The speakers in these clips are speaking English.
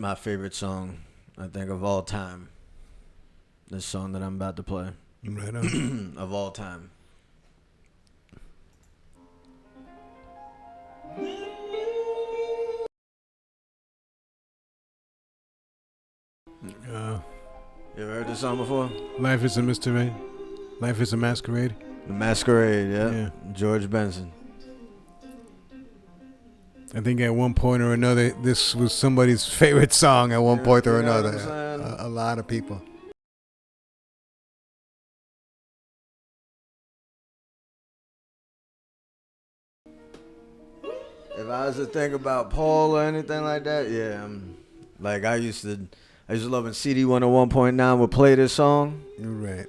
my favorite song, I think, of all time. This song that I'm about to play. Right on. Of all time. You ever heard this song before? Life is a mystery. Life is a masquerade. The Masquerade, yeah. George Benson. I think at one point or another, this was somebody's favorite song at one point or another. A lot of people. If I was to think about Paul or anything like that, yeah, like I used to love when CD 101.9 would play this song. You're right.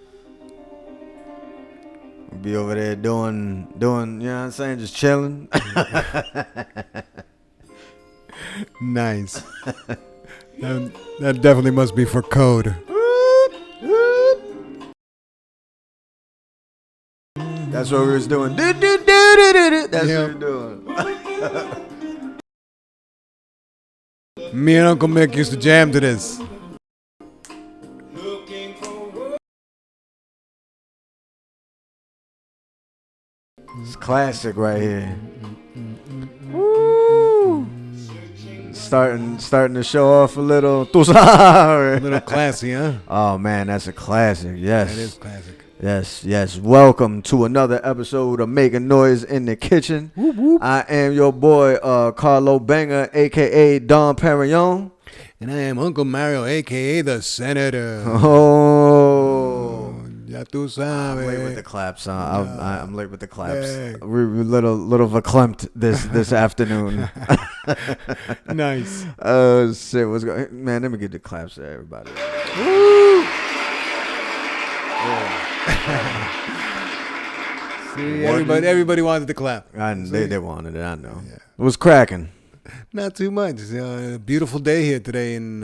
We'd be over there doing, you know what I'm saying, just chilling. Nice. That definitely must be for code. That's what we was doing. That's what we were doing. Me and Uncle Mick used to jam to this. It's classic right here. Woo! Starting to show off a little. A little classy, huh? Oh man, that's a classic. Yes, that is classic. Yes. Welcome to another episode of Making Noise in the Kitchen. Whoop, whoop. I am your boy Carlo Banga, aka Don Perignon. And I am Uncle Mario, aka the Senator. Oh, ya tú sabes. I'm late with the claps. I'm late with the claps. Hey. We're little verklempt this afternoon. Nice. Oh shit, what's going? Man, let me get the claps to everybody. Woo! Yeah. See, everybody wanted to clap. They wanted it. I know. Yeah. It was cracking. Not too much. It's a beautiful day here today in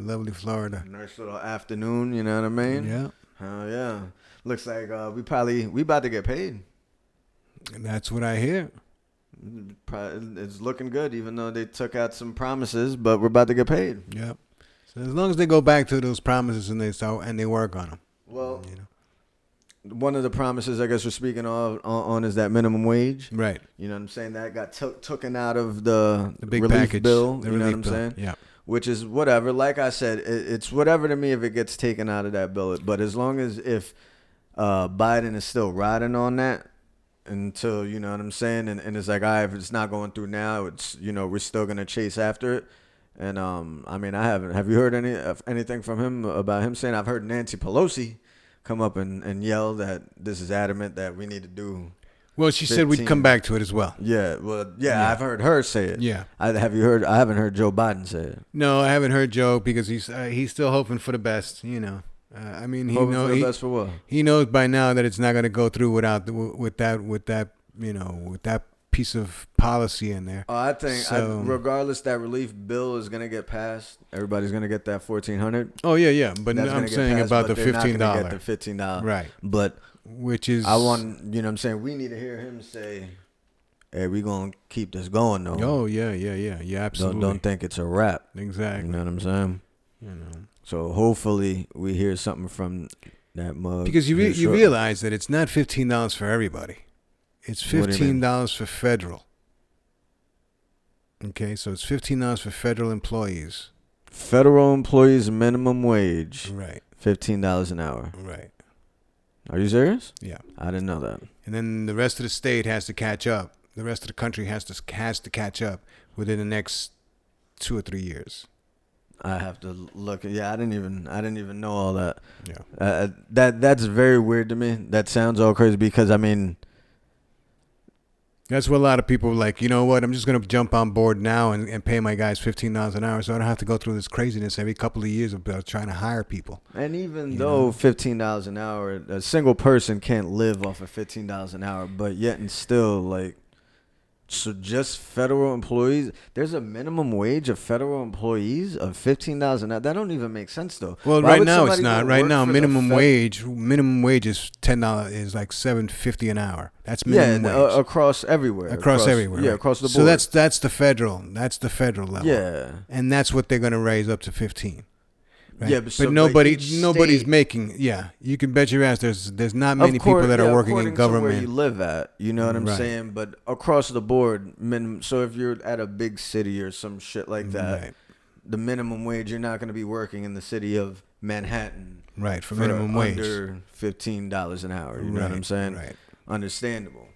lovely Florida. Nice little afternoon. You know what I mean? Yeah. Oh yeah. Looks like we about to get paid. And that's what I hear. It's looking good, even though they took out some promises. But we're about to get paid. Yep. So as long as they go back to those promises and they work on them. Well, one of the promises I guess we're speaking on is that minimum wage. Right. You know what I'm saying? That got taken out of the big relief package bill. The you know relief what I'm bill. saying? Yeah. Which is whatever. Like I said, it's whatever to me if it gets taken out of that bill. But as long as if Biden is still riding on that until, you know what I'm saying? And it's like, all right, if it's not going through now, it's, we're still going to chase after it. And, I mean, I haven't. Have you heard anything from him about him saying? I've heard Nancy Pelosi come up and yell that this is adamant that we need to do. Well, she 15. said we'd come back to it as well. Yeah, well, yeah. I've heard her say it. Yeah. Have you heard? I haven't heard Joe Biden say it. No, I haven't heard Joe because he's still hoping for the best. I mean, hoping for the best for what? He knows by now that it's not going to go through with that piece of policy in there. I think regardless, that relief bill is going to get passed. Everybody's going to get that $1,400. Oh yeah. But I'm saying about the $15. Get the $15, right? But which is I want, you know what I'm saying, we need to hear him say, hey, we gonna keep this going though. Oh yeah, absolutely. Don't think it's a wrap. Exactly. You know what I'm saying? So hopefully we hear something from that mug. Because you realize that it's not $15 for everybody. It's $15 for federal. Okay, so it's $15 for federal employees. Federal employees minimum wage. Right. $15 an hour. Right. Are you serious? Yeah. I didn't know that. And then the rest of the state has to catch up. The rest of the country has to catch up within the next 2 or 3 years. I have to look. Yeah, I didn't even know all that. Yeah. That's very weird to me. That sounds all crazy because I mean, that's what a lot of people are like, you know what, I'm just going to jump on board now and pay my guys $15 an hour so I don't have to go through this craziness every couple of years about trying to hire people. And even though $15 an hour, a single person can't live off of $15 an hour, but yet and still, like, So just federal employees, there's a minimum wage of federal employees of $15 an hour. That don't even make sense though. Well, Why right would now it's somebody not. go Right work now, for the minimum wage is $10 is like $7.50 an hour. That's yeah, minimum and, wage across everywhere. across everywhere. Yeah, right. across the board. So that's the federal level. yeah. And that's what they're going to raise up to 15. Right? Yeah, but nobody's making. Yeah, you can bet your ass. There's not many people that are working in government. To where you live at, you know what I'm Right. saying. But across the board, minimum. So if you're at a big city or some shit like that, Right. the minimum wage, you're not going to be working in the city of Manhattan, Right, for minimum wage. under $15 an hour. You know what I'm saying? Right. Understandable.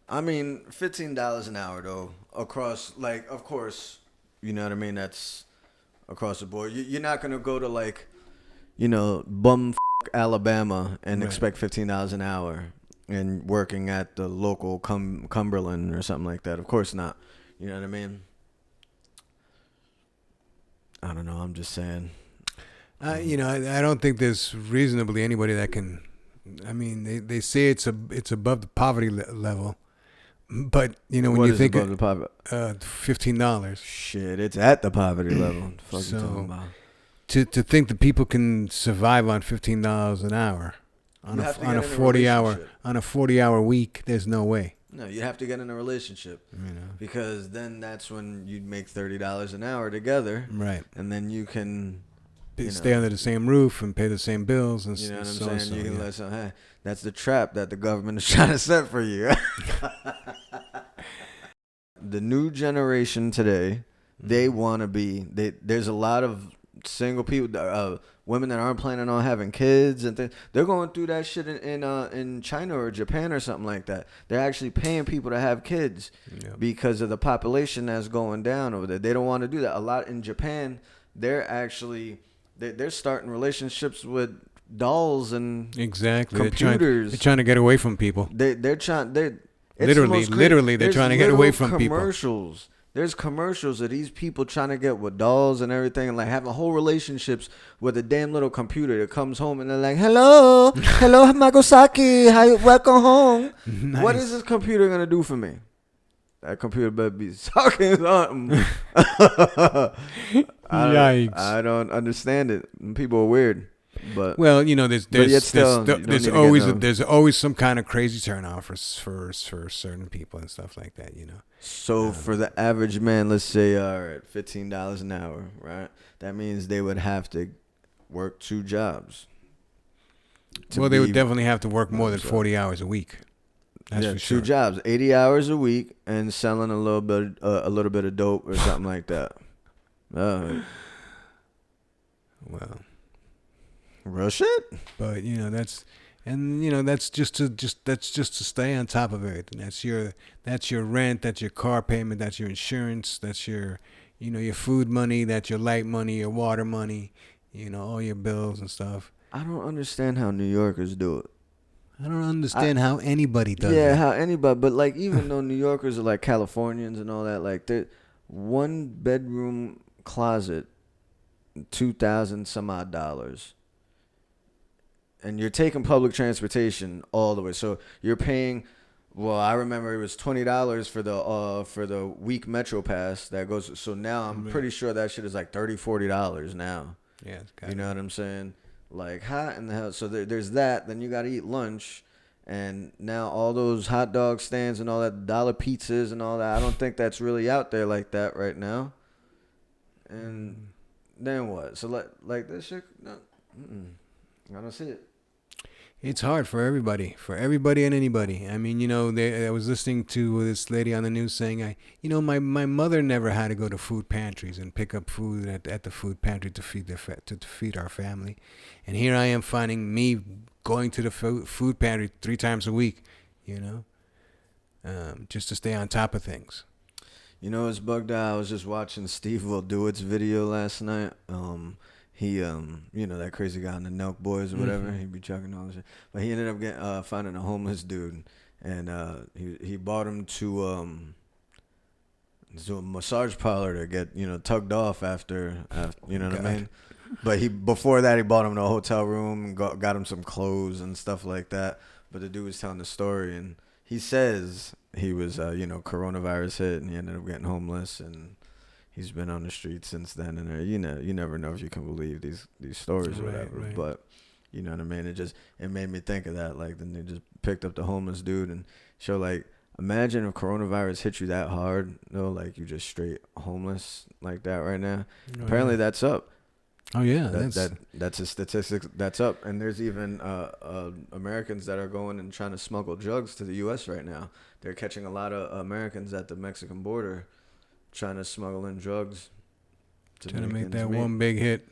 I mean, $15 an hour though, across, like, of course, you know what I mean. That's across the board. You're not gonna go to, like, you know, Alabama and Right. expect $15 an hour and working at the local Cumberland or something like that. Of course not. You know what I mean? I don't know. I'm just saying. I don't think there's reasonably anybody that can. I mean, they say it's above the poverty level, but when What you is think above the poverty? $15. Shit, it's at the poverty level. What the fuck you So, talking about? To think that people can survive on $15 an hour on You a have to on get a in a 40-hour week, there's no way. No, you have to get in a relationship, because then that's when you'd make $30 an hour together, Right. and then you can Stay under the same roof and pay the same bills and you know what I'm so saying. and so, You can yeah. let some. Hey, that's the trap that the government is trying to set for you. The new generation today, they want to be. There's a lot of single people, women that aren't planning on having kids and things. They're going through that shit in China or Japan or something like that. They're actually paying people to have kids because of the population that's going down over there. They don't want to do that. A lot in Japan, they're actually they're starting relationships with dolls and Exactly. computers. They're trying to get away from people. They're trying. Literally, they're trying to get away from people. Commercials. There's commercials of these people trying to get with dolls and everything, and like having whole relationships with a damn little computer that comes home and they're like, "Hello, hello, Magosaki, welcome home." Nice. What is this computer gonna do for me? That computer better be talking something. Yikes. I don't understand it. People are weird. But Well, there's always some kind of crazy turnout for certain people and stuff like that. so for the average man, let's say, all right, $15 an hour, right? That means they would have to work 2 jobs. Well, they would definitely have to work more than 40 hours a week. That's for sure. 2 jobs, 80 hours a week, and selling a little bit of dope or something like that. Well, Real shit. but that's just to stay on top of everything. That's your rent, that's your car payment, that's your insurance, that's your your food money, that's your light money, your water money, all your bills and stuff. I don't understand how New Yorkers do it. I don't understand how anybody does Yeah, it. how anybody, but like even though New Yorkers are like Californians and all that, like they're 1-bedroom closet, $2,000 some odd dollars. And you're taking public transportation all the way. So you're paying, well, I remember it was $20 for the week Metro Pass that goes. So now I'm pretty sure that shit is like $30-$40 now. Yeah, You know what I'm saying? Like, how in the hell? So there's that. Then you got to eat lunch. And now all those hot dog stands and all that, dollar pizzas and all that, I don't think that's really out there like that right now. And then what? So like this shit, no, I don't see it. It's hard for everybody and anybody. I mean, I was listening to this lady on the news saying, my mother never had to go to food pantries and pick up food at the food pantry to feed our family, and here I am finding me going to the food pantry 3 times a week, just to stay on top of things. It's bugged out. I was just watching Steve Will Do It's video last night. He, that crazy guy in the Nelk Boys or whatever, he'd be chucking all this shit. But he ended up finding a homeless dude, and he brought him to a massage parlor to get tugged off after you know what I mean. But before that he brought him to a hotel room and got him some clothes and stuff like that. But the dude was telling the story, and he says he was, coronavirus hit and he ended up getting homeless and he's been on the street since then. And you never know if you can believe these stories or whatever. Right. But you know what I mean? It made me think of that. Like then they just picked up the homeless dude and show like, imagine if coronavirus hit you that hard, like you just straight homeless like that right now. Apparently that's up. Oh yeah, that's a statistic that's up. And there's even Americans that are going and trying to smuggle drugs to the U.S. right now. They're catching a lot of Americans at the Mexican border trying to smuggle in drugs. Trying to make that one big hit.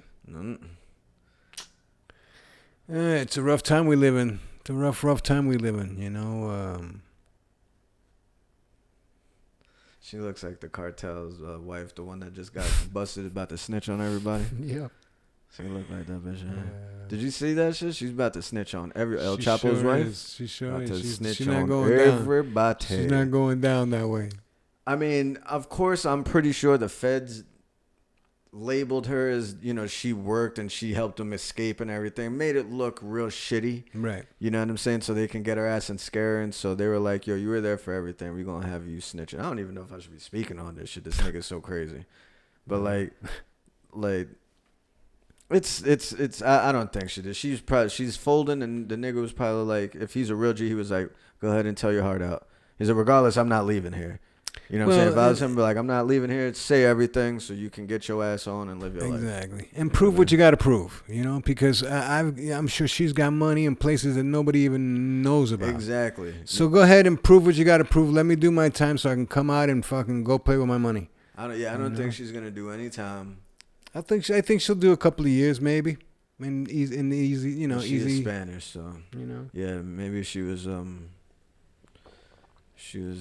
It's a rough time we live in. It's a rough time we live in, She looks like the cartel's wife, the one that just got busted about to snitch on everybody. Yeah. She look like that bitch. Did you see that shit? She's about to snitch on El Chapo's wife. She sure about is. to snitch she's on not going everybody. down. She's not going down that way. I mean, of course, I'm pretty sure the feds labeled her as, she worked and she helped him escape and everything. Made it look real shitty. Right. You know what I'm saying? So they can get her ass and scare her. And so they were like, yo, you were there for everything. We're going to have you snitching. I don't even know if I should be speaking on this shit. This nigga's so crazy. But like, it's I don't think she did. She's folding and the nigga was probably like, if he's a real G, he was like, go ahead and tell your heart out. He said, regardless, I'm not leaving here. You know what I'm saying? If I was him, I'd be like, I'm not leaving here. Say everything so you can get your ass on and live your life. Exactly. And prove what you got to prove, because I'm sure she's got money in places that nobody even knows about. Exactly. So go ahead and prove what you got to prove. Let me do my time so I can come out and fucking go play with my money. I don't think she's going to do any time. I think she'll do a couple of years maybe. She's Spanish, so. Yeah, maybe she was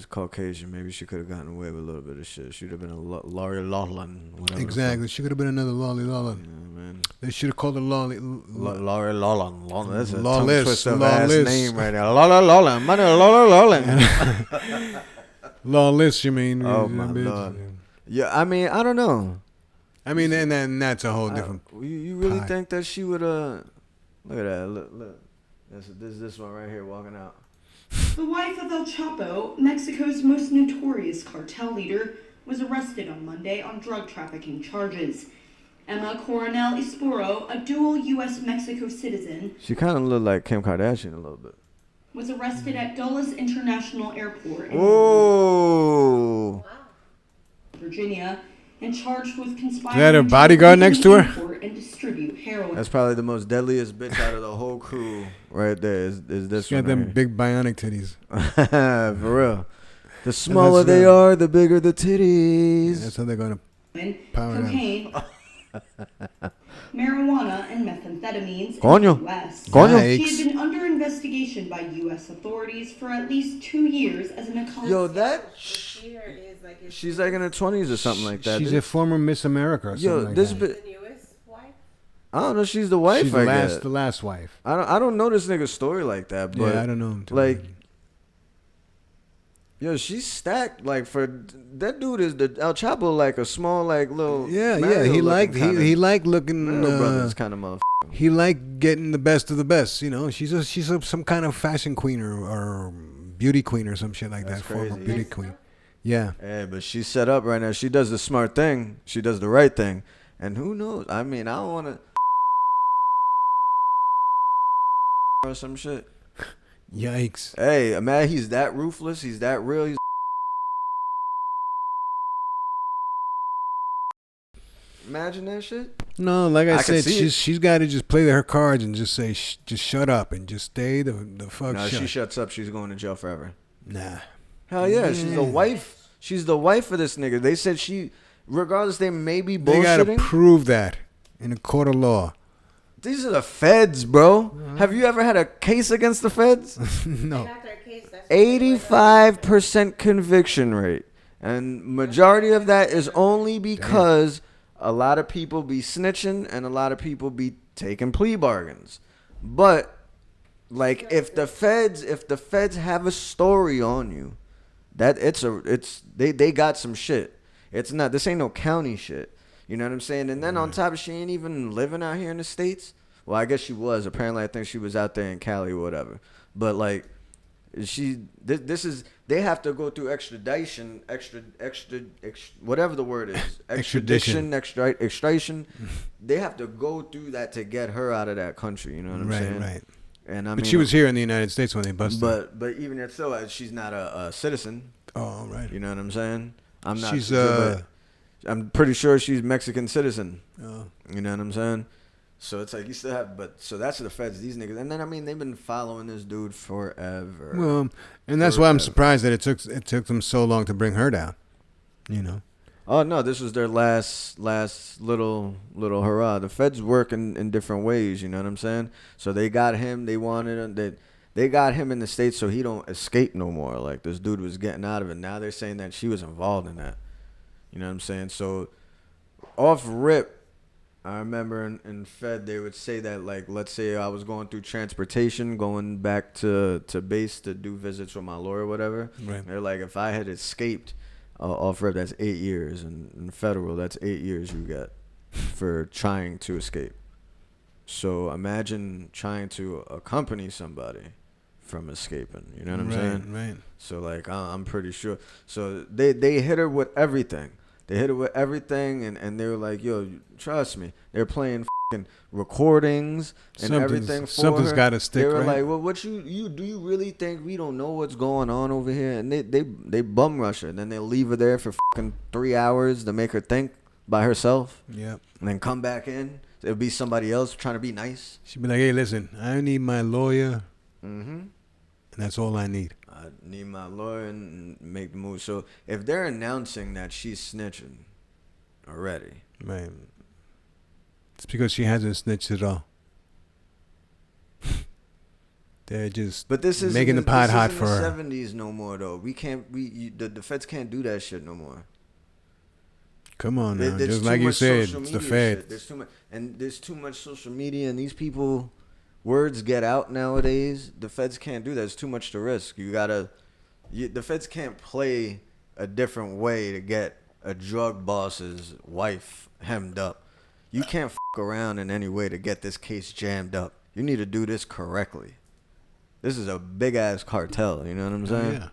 Caucasian. Maybe she could have gotten away with a little bit of shit. She'd have been a Lori Loughlin. Exactly. She could have been another Lolly Loughlin. Yeah, man. They should have called her Lolly. Lori Loughlin. That's a Lawless. tongue twister ass name right now. Lori Loughlin. Money Lori Loughlin. Lawless, you mean? Oh, my Lord. Yeah, I mean, I don't know. I mean, and then that's a whole different. You really think that she would? Look at that. Look. This one right here walking out. The wife of El Chapo, Mexico's most notorious cartel leader, was arrested on Monday on drug trafficking charges. Emma Coronel Esporo, a dual U.S.-Mexico citizen, she kind of looked like Kim Kardashian a little bit, was arrested at Dulles International Airport in Virginia and charged with conspiring. Is that her bodyguard next to her? And distribute heroin. That's probably the most deadliest bitch out of the whole crew right there. Is this she one? Got them right big bionic titties. For real. The smaller they are, the bigger the titties. Yeah, that's how they're gonna power cocaine, marijuana, and methamphetamines Coño. in the U.S. Coño. She has been under investigation by U.S. authorities for at least 2 years as an accomplice. Yo, she's like in her 20s or something like that. She's a former Miss America or something like this that. I don't know. She's the wife. She's the last wife. I don't know this nigga's story like that. But yeah, I don't know him too. Like, yo, she's stacked. Like for that dude is the El Chapo, like a small like little. Yeah. He liked looking. Brothers kind of motherfucker. He liked getting the best of the best. She's some kind of fashion queen or beauty queen or some shit like That's that. crazy. Former beauty queen. Yeah. Yeah, but she's set up right now. She does the smart thing. She does the right thing. And who knows? I mean, I don't want to. Or some shit. Yikes. Hey, man, he's that ruthless. He's that real. Imagine that shit. No, like I said, can see she's got to just play her cards and just say, just shut up and just stay the fuck No, shut. she shuts up. She's going to jail forever. Nah. Hell yeah, she's the wife. She's the wife of this nigga. They said regardless, they may be bullshitting. They gotta prove that in a court of law. These are the feds, bro. Have you ever had a case against the feds? No. 85% conviction rate. And majority of that is only because a lot of people be snitching and a lot of people be taking plea bargains. But like if the feds have a story on you, that they got some shit. This ain't no county shit. You know what I'm saying? And then on top of she ain't even living out here in the States. Well, I guess she was. Apparently, I think she was out there in Cali or whatever. But like, This is they have to go through extradition, whatever the word is, extradition. They have to go through that to get her out of that country. You know what I'm saying? Right. And I But mean, she was here in the United States when they busted her. But even if so, she's not a citizen. Oh, right. You know what I'm saying? I'm not. She's but I'm pretty sure she's Mexican citizen. Oh. You know what I'm saying? So it's like you still have, so that's the feds, these niggas, and then I mean they've been following this dude forever. Well, and that's why I'm surprised that it took them so long to bring her down. You know. Oh no, this was their last little hurrah. The feds work in different ways. You know what I'm saying? So they got him. They wanted him. They got him in the States so he don't escape no more. Like this dude was getting out of it. Now they're saying that she was involved in that. You know what I'm saying? So off rip. I remember in Fed they would say that, like, let's say I was going through transportation, going back to base to do visits with my lawyer or whatever. Right. They're like, if I had escaped off rep, that's 8 years. And in federal, that's 8 years you get for trying to escape. So imagine trying to accompany somebody from escaping. You know what I'm saying? Right. So, like, I'm pretty sure. So they hit her with everything. They hit it with everything, and they were like, yo, trust me. They're playing fucking recordings and everything for something's her. Got to stick, They were right? like, well, what do you really think we don't know what's going on over here? And they bum rush her. And then they leave her there for fucking 3 hours to make her think by herself. Yep. And then come back in. It'll be somebody else trying to be nice. She'd be like, hey, listen, I need my lawyer. Mm-hmm. And that's all I need. I need my lawyer and make the move. So if they're announcing that she's snitching already. Right. It's because she hasn't snitched at all. They're just making the pot hot for her. This isn't the 70s no more, though. The feds can't do that shit no more. Come on now. Just like you said, it's the feds. There's too much social media, and these people... Words get out nowadays. The feds can't do that. It's too much to risk. The feds can't play a different way to get a drug boss's wife hemmed up. You can't fuck around in any way to get this case jammed up. You need to do this correctly. This is a big ass cartel. You know what I'm saying? Yeah.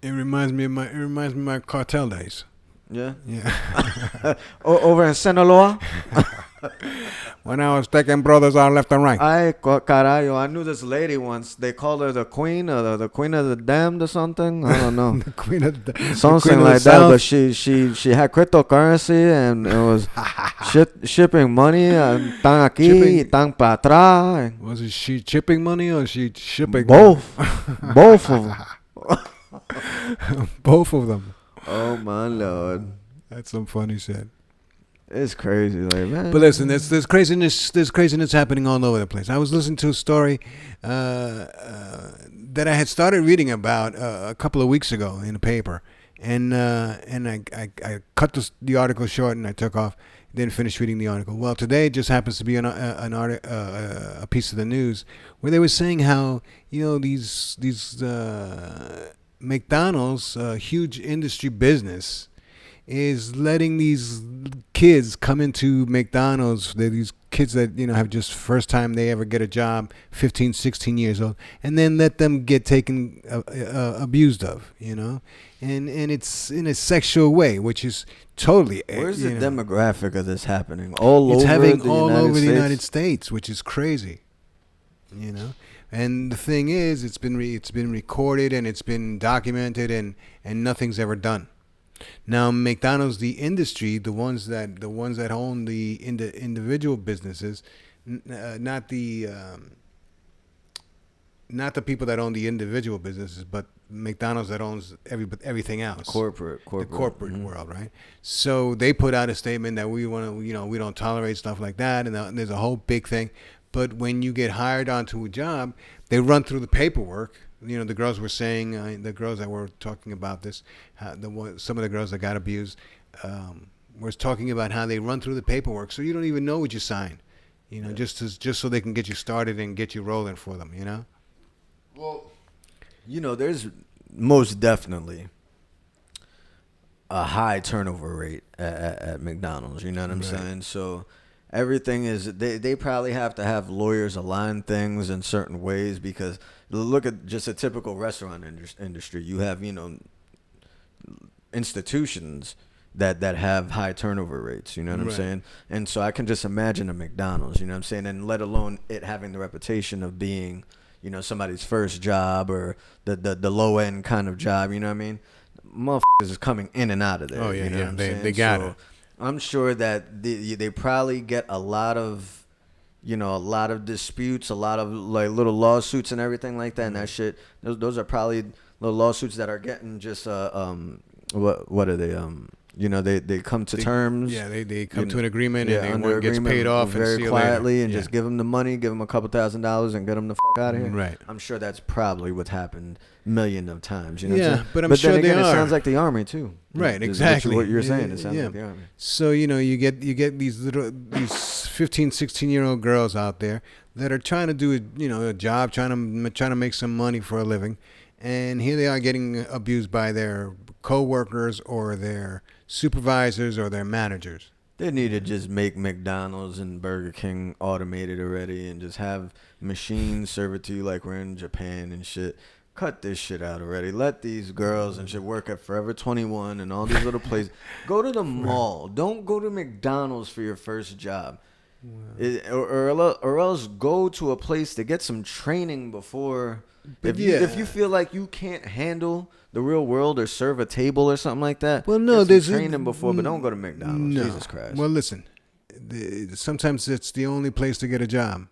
It reminds me of my cartel days. Yeah. Yeah. Over in Sinaloa. When I was taking brothers out left and right. Ay, carajo. I knew this lady once. They called her the queen or the queen of the damned or something. I don't know. The queen of the something like that. But she had cryptocurrency and it was shipping money. Tan aquí, tan para atrás. Was it she chipping money or she shipping? Both. Both of them. Both of them. Oh, my Lord. That's some funny shit. It's crazy, like, man. But listen, there's craziness happening all over the place. I was listening to a story that I had started reading about a couple of weeks ago in a paper, and I cut the article short and I took off. Didn't finish reading the article. Well, today it just happens to be a piece of the news where they were saying how these McDonald's, huge industry business, is letting these kids come into McDonald's. They're these kids that have just first time they ever get a job, 15, 16 years old, and then let them get taken abused of, and it's in a sexual way, which is totally. Where's the demographic of this happening? It's happening all over the United States, which is crazy, And the thing is, it's been recorded and it's been documented, and nothing's ever done. Now, McDonald's, the industry, the ones that own the individual businesses, not the people that own the individual businesses, but McDonald's that owns everything else. Corporate. The corporate world, right? So they put out a statement that we want to, we don't tolerate stuff like that, and there's a whole big thing. But when you get hired onto a job, they run through the paperwork. The girls were saying, the girls that were talking about this, some of the girls that got abused, was talking about how they run through the paperwork, so you don't even know what you sign, just so they can get you started and get you rolling for them, Well, there's most definitely a high turnover rate at McDonald's. You know what I'm saying? So everything is they probably have to have lawyers align things in certain ways because look at just a typical restaurant industry. You have, institutions that have high turnover rates, you know what I'm saying? And so I can just imagine a McDonald's, you know what I'm saying? And let alone it having the reputation of being, somebody's first job or the low end kind of job, you know what I mean? Motherfuckers is coming in and out of there. Oh yeah, you know yeah, what I'm they got it. I'm sure that they probably get a lot of disputes, a lot of like little lawsuits and everything like that. And that shit, those are probably little lawsuits that are getting just what are they they come to terms. Yeah, they come to an agreement and under it gets paid off very and see you quietly later. and just give them the money, give them a couple $1,000 and get them the fuck out of here. Right. I'm sure that's probably what happened millions of times. You know what I'm saying? But I'm but sure then again, they are. It sounds like the army too. Right, Is exactly. What you're saying, it sounds like the army. So you get these 15, 16-year-old girls out there that are trying to do a job, trying to make some money for a living, and here they are getting abused by their co-workers or their supervisors or their managers. They need to just make McDonald's and Burger King automated already and just have machines serve it to you like we're in Japan and shit. Cut this shit out already. Let these girls and shit work at Forever 21 and all these little places. Go to the mall. Don't go to McDonald's for your first job. Or else go to a place to get some training before. If you feel like you can't handle the real world or serve a table or something like that, well, no, there's training before, but don't go to McDonald's. No. Jesus Christ. Well, listen, sometimes it's the only place to get a job.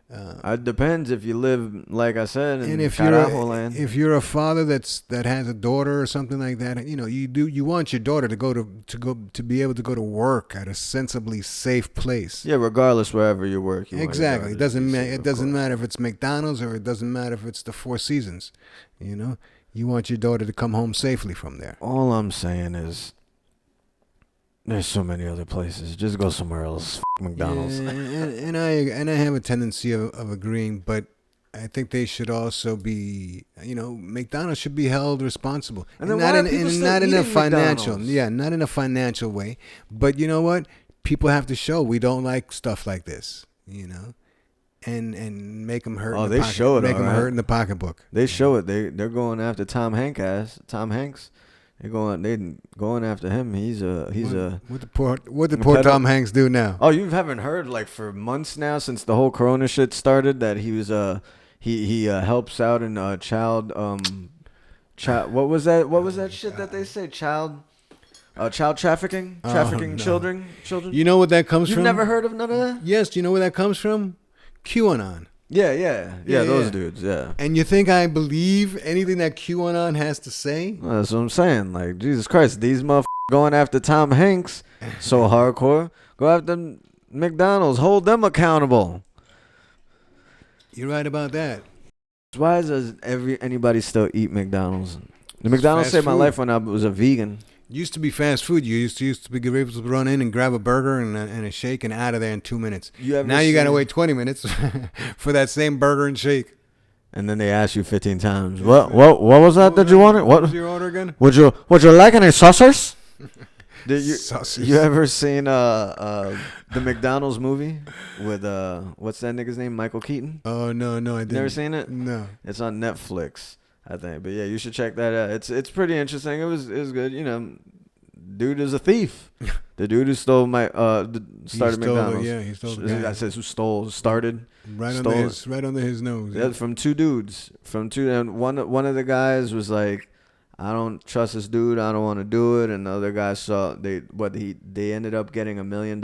It depends if you live, like I said, in Carajo land. If you're a father that has a daughter or something like that, you want your daughter to be able to go to work at a sensibly safe place. Yeah, regardless wherever you work. Exactly. It doesn't matter if it's McDonald's or it doesn't matter if it's the Four Seasons. You want your daughter to come home safely from there. All I'm saying is, there's so many other places. Just go somewhere else. McDonald's. Yeah, and I have a tendency of agreeing, but I think they should also be, McDonald's should be held responsible, and then not why are people still not in a eating financial, McDonald's? not in a financial way. But you know what? People have to show we don't like stuff like this, and make them hurt. Oh, in the they pocket, show it. Make them right. hurt in the pocketbook. They show it. They're going after Tom Hanks. They're going after him. What the poor Tom Hanks do now? Oh, you haven't heard like for months now since the whole Corona shit started that he was he helps out in child what was that shit that they say child trafficking No. children. You know what that comes You've from? never heard of none of that? Yes. Do you know where that comes from? QAnon. Yeah, those dudes, yeah. And you think I believe anything that QAnon has to say? Well, that's what I'm saying. Like, Jesus Christ, these motherfuckers going after Tom Hanks so hardcore. Go after McDonald's. Hold them accountable. You're right about that. Why does anybody still eat McDonald's? The McDonald's saved my life when I was a vegan. Used to be fast food. You used to be able to run in and grab a burger and a shake and out of there in 2 minutes. Now you got to wait 20 minutes for that same burger and shake. And then they ask you 15 times, what was that you wanted? What was your order again? Would you like any saucers? Saucers. You ever seen the McDonald's movie with what's that nigga's name? Michael Keaton? Oh no, I didn't. Never seen it? No. It's on Netflix, I think. But yeah, you should check that out. It's pretty interesting. It was good. Dude is a thief. The dude who stole started McDonald's. He stole the guy. That says started. Right under his nose. Yeah, from two dudes. And one of the guys was like, I don't trust this dude. I don't want to do it. And the other guy they ended up getting $1 million,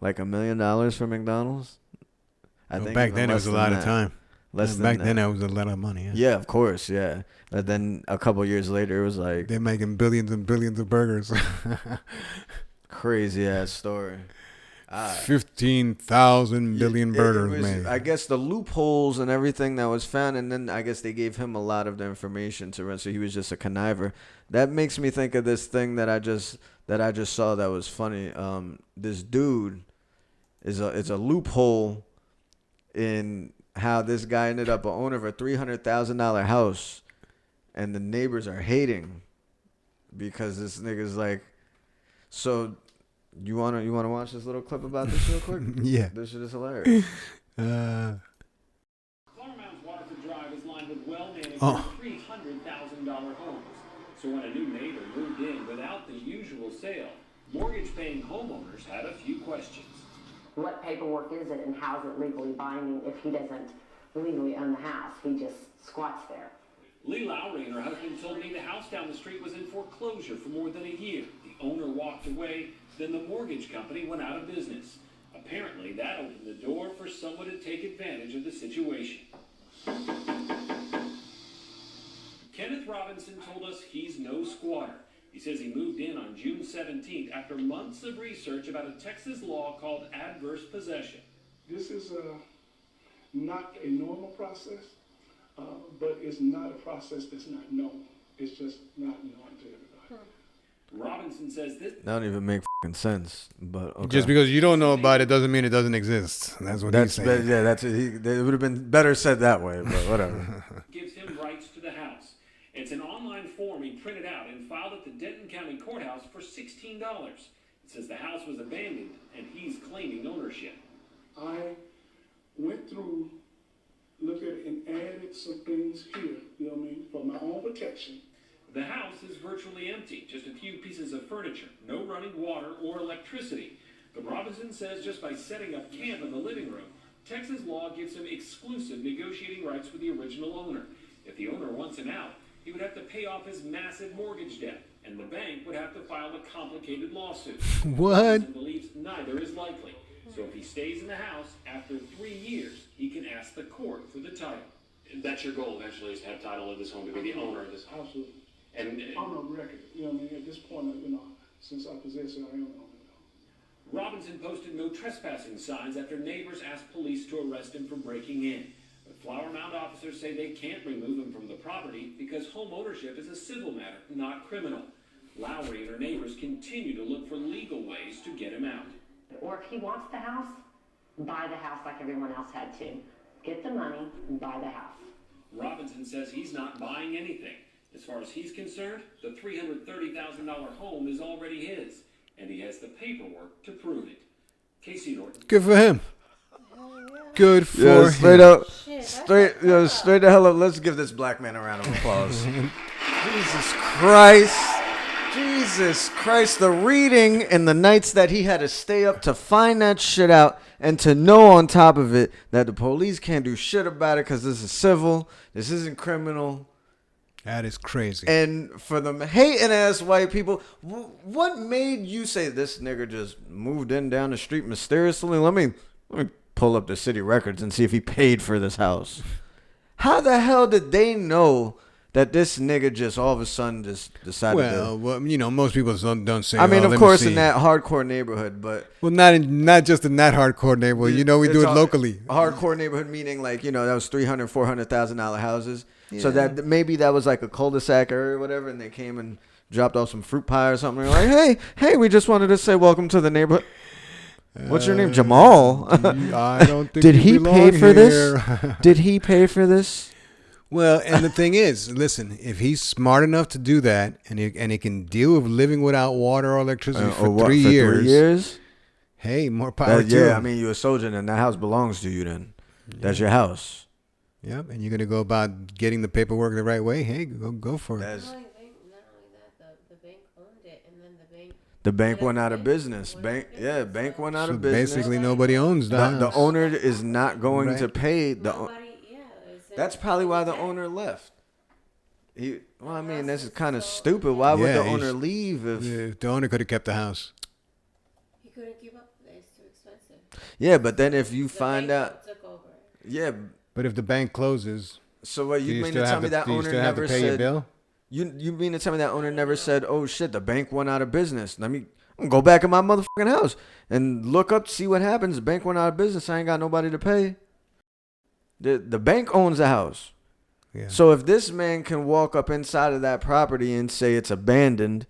like $1 million for McDonald's. I think back then it was a lot of time. Back then that was a lot of money. Yeah, of course, yeah. But then a couple years later, it was like they're making billions and billions of burgers. Crazy ass story. 15,000 billion burgers, man. I guess the loopholes and everything that was found, and then I guess they gave him a lot of the information to run, so he was just a conniver. That makes me think of this thing that I just saw that was funny. This dude is a loophole in how this guy ended up an owner of a $300,000 house, and the neighbors are hating because this nigga's like, so You wanna watch this little clip about this real quick? Yeah. This shit is hilarious. Flower Mound's Waterford Drive is lined with well-managed $300,000 homes. So when a new neighbor moved in without the usual sale, mortgage-paying homeowners had a few questions. What paperwork is it and how is it legally binding if he doesn't legally own the house? He just squats there. Lee Lowry and her husband told me the house down the street was in foreclosure for more than a year. The owner walked away, then the mortgage company went out of business. Apparently, that opened the door for someone to take advantage of the situation. Kenneth Robinson told us he's no squatter. He says he moved in on June 17th after months of research about a Texas law called adverse possession. This is not a normal process, but it's not a process that's not known. It's just not known to everybody. Robinson says this That don't even make fucking sense. But okay. Just because you don't know about it doesn't mean it doesn't exist. That's what he's saying. Yeah, that's it. It would have been better said that way, but whatever. gives him rights to the house. It's an online form he printed out and filed at the Denton County Courthouse for $16. It says the house was abandoned and he's claiming ownership. I went through, looked at it, and added some things here, you know what I mean, for my own protection. The house is virtually empty, just a few pieces of furniture, no running water or electricity. But Robinson says just by setting up camp in the living room, Texas law gives him exclusive negotiating rights with the original owner. If the owner wants him out, he would have to pay off his massive mortgage debt, and the bank would have to file a complicated lawsuit. What? Robinson believes neither is likely. So if he stays in the house, after 3 years, he can ask the court for the title. That's your goal eventually, is to have title of this home, to be the owner of this home. Absolutely. And I'm on record, you know what I mean, at this point, you know, since I possess it, I am the owner. Robinson posted no trespassing signs after neighbors asked police to arrest him for breaking in. But Flower Mound officers say they can't remove him from the property because home ownership is a civil matter, not criminal. Lowry and her neighbors continue to look for legal ways to get him out. Or if he wants the house, buy the house like everyone else had to. Get the money and buy the house. Robinson says he's not buying anything. As far as he's concerned, the $330,000 home is already his, and he has the paperwork to prove it. Casey Norton. Good for him. Good for Yeah, him. straight up, straight the hell up. Let's give this black man a round of applause. Jesus Christ, the reading and the nights that he had to stay up to find that shit out, and to know on top of it that the police can't do shit about it because this is civil, this isn't criminal. That is crazy. And for them hating ass white people, what made you say this nigga just moved in down the street mysteriously? Let me pull up the city records and see if he paid for this house. How the hell did they know that this nigga just all of a sudden just decided well, you know, most people don't say. I mean, oh, of let me course, see. in that hardcore neighborhood, but Well, not just in that hardcore neighborhood. You know, we do it it's locally. a hardcore neighborhood meaning like, you know, that was $300,000, $400,000 houses. So that maybe that was like a cul-de-sac area or whatever, and they came and dropped off some fruit pie or something. They're like, hey, we just wanted to say welcome to the neighborhood. What's your name, Jamal? I don't think Did you he pay belong for this? here. Did he pay for this? Well, and the thing is, listen, if he's smart enough to do that, and he can deal with living without water or electricity for Or what, 3 for years, 3 years? hey, more power to Yeah, him. I mean, you're a soldier, and that house belongs to you then. That's your house. Yep, and you're going to go about getting the paperwork the right way, hey, go for it. That's, Not only that, the bank owned it, and then the bank. the bank went out of business. Bank went out So of business. basically nobody owns the house. The owner is not going Right. to pay the. Nobody, yeah. That's probably why the owner left. Well, I mean, this is kind of stupid. Why would Yeah, the owner leave if? The owner could have kept the house. He couldn't keep up with it. It's too expensive. Yeah, but then if you The find bank out, took over. yeah. But if the bank closes, So what do you you mean still to tell have me that do you owner still have never to pay your said? bill? You mean to tell me that owner never said, "Oh shit, the bank went out of business. I'm gonna go back in my motherfucking house and look up, see what happens. The bank went out of business. I ain't got nobody to pay." The bank owns the house. Yeah. So if this man can walk up inside of that property and say it's abandoned,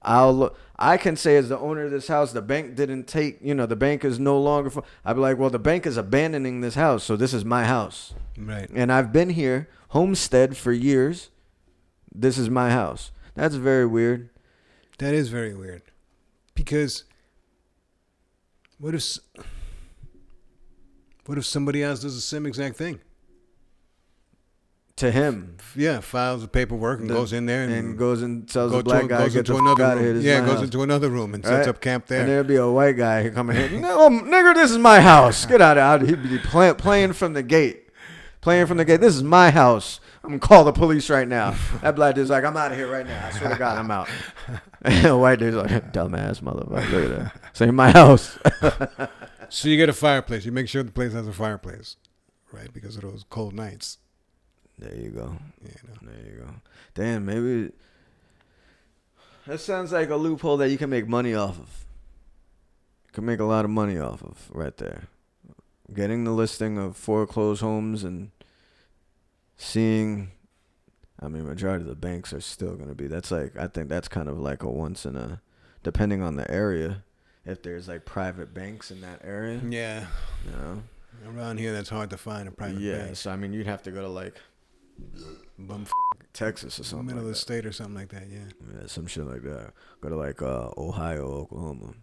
I can say as the owner of this house, the bank didn't take, the bank is no longer. I'd be like, well, the bank is abandoning this house, so this is my house. Right. And I've been here, homestead, for years. This is my house. That's very weird. That is very weird. Because What if somebody else does the same exact thing? To him, Yeah, files the paperwork and goes in there and goes and tells go the black to, guy, goes get into the another fuck out of room. here. This is Yeah, my goes house. into another room and sets Right? up camp there. And there'd be a white guy coming in. No, nigger, this is my house. Get out of here. He'd be playing from the gate. Playing from the gate. This is my house. I'm going to call the police right now. That black dude's like, I'm out of here right now. I swear to God, I'm out. And the white dude's like, dumbass motherfucker. Look at that. This ain't my house. So you get a fireplace. You make sure the place has a fireplace, right? Because of those cold nights. There you go. You know. There you go. Damn, maybe that sounds like a loophole that you can make money off of. You can make a lot of money off of right there. Getting the listing of foreclosed homes and seeing, I mean, majority of the banks are still going to be, that's like, I think that's kind of like a once in a, depending on the area, if there's like private banks in that area. Yeah. You know? Around here, that's hard to find a private Yeah, bank. so I mean, you'd have to go to like Texas or something. Middle like of the that. state or something like that, yeah. Yeah, some shit like that. Go to like Ohio, Oklahoma.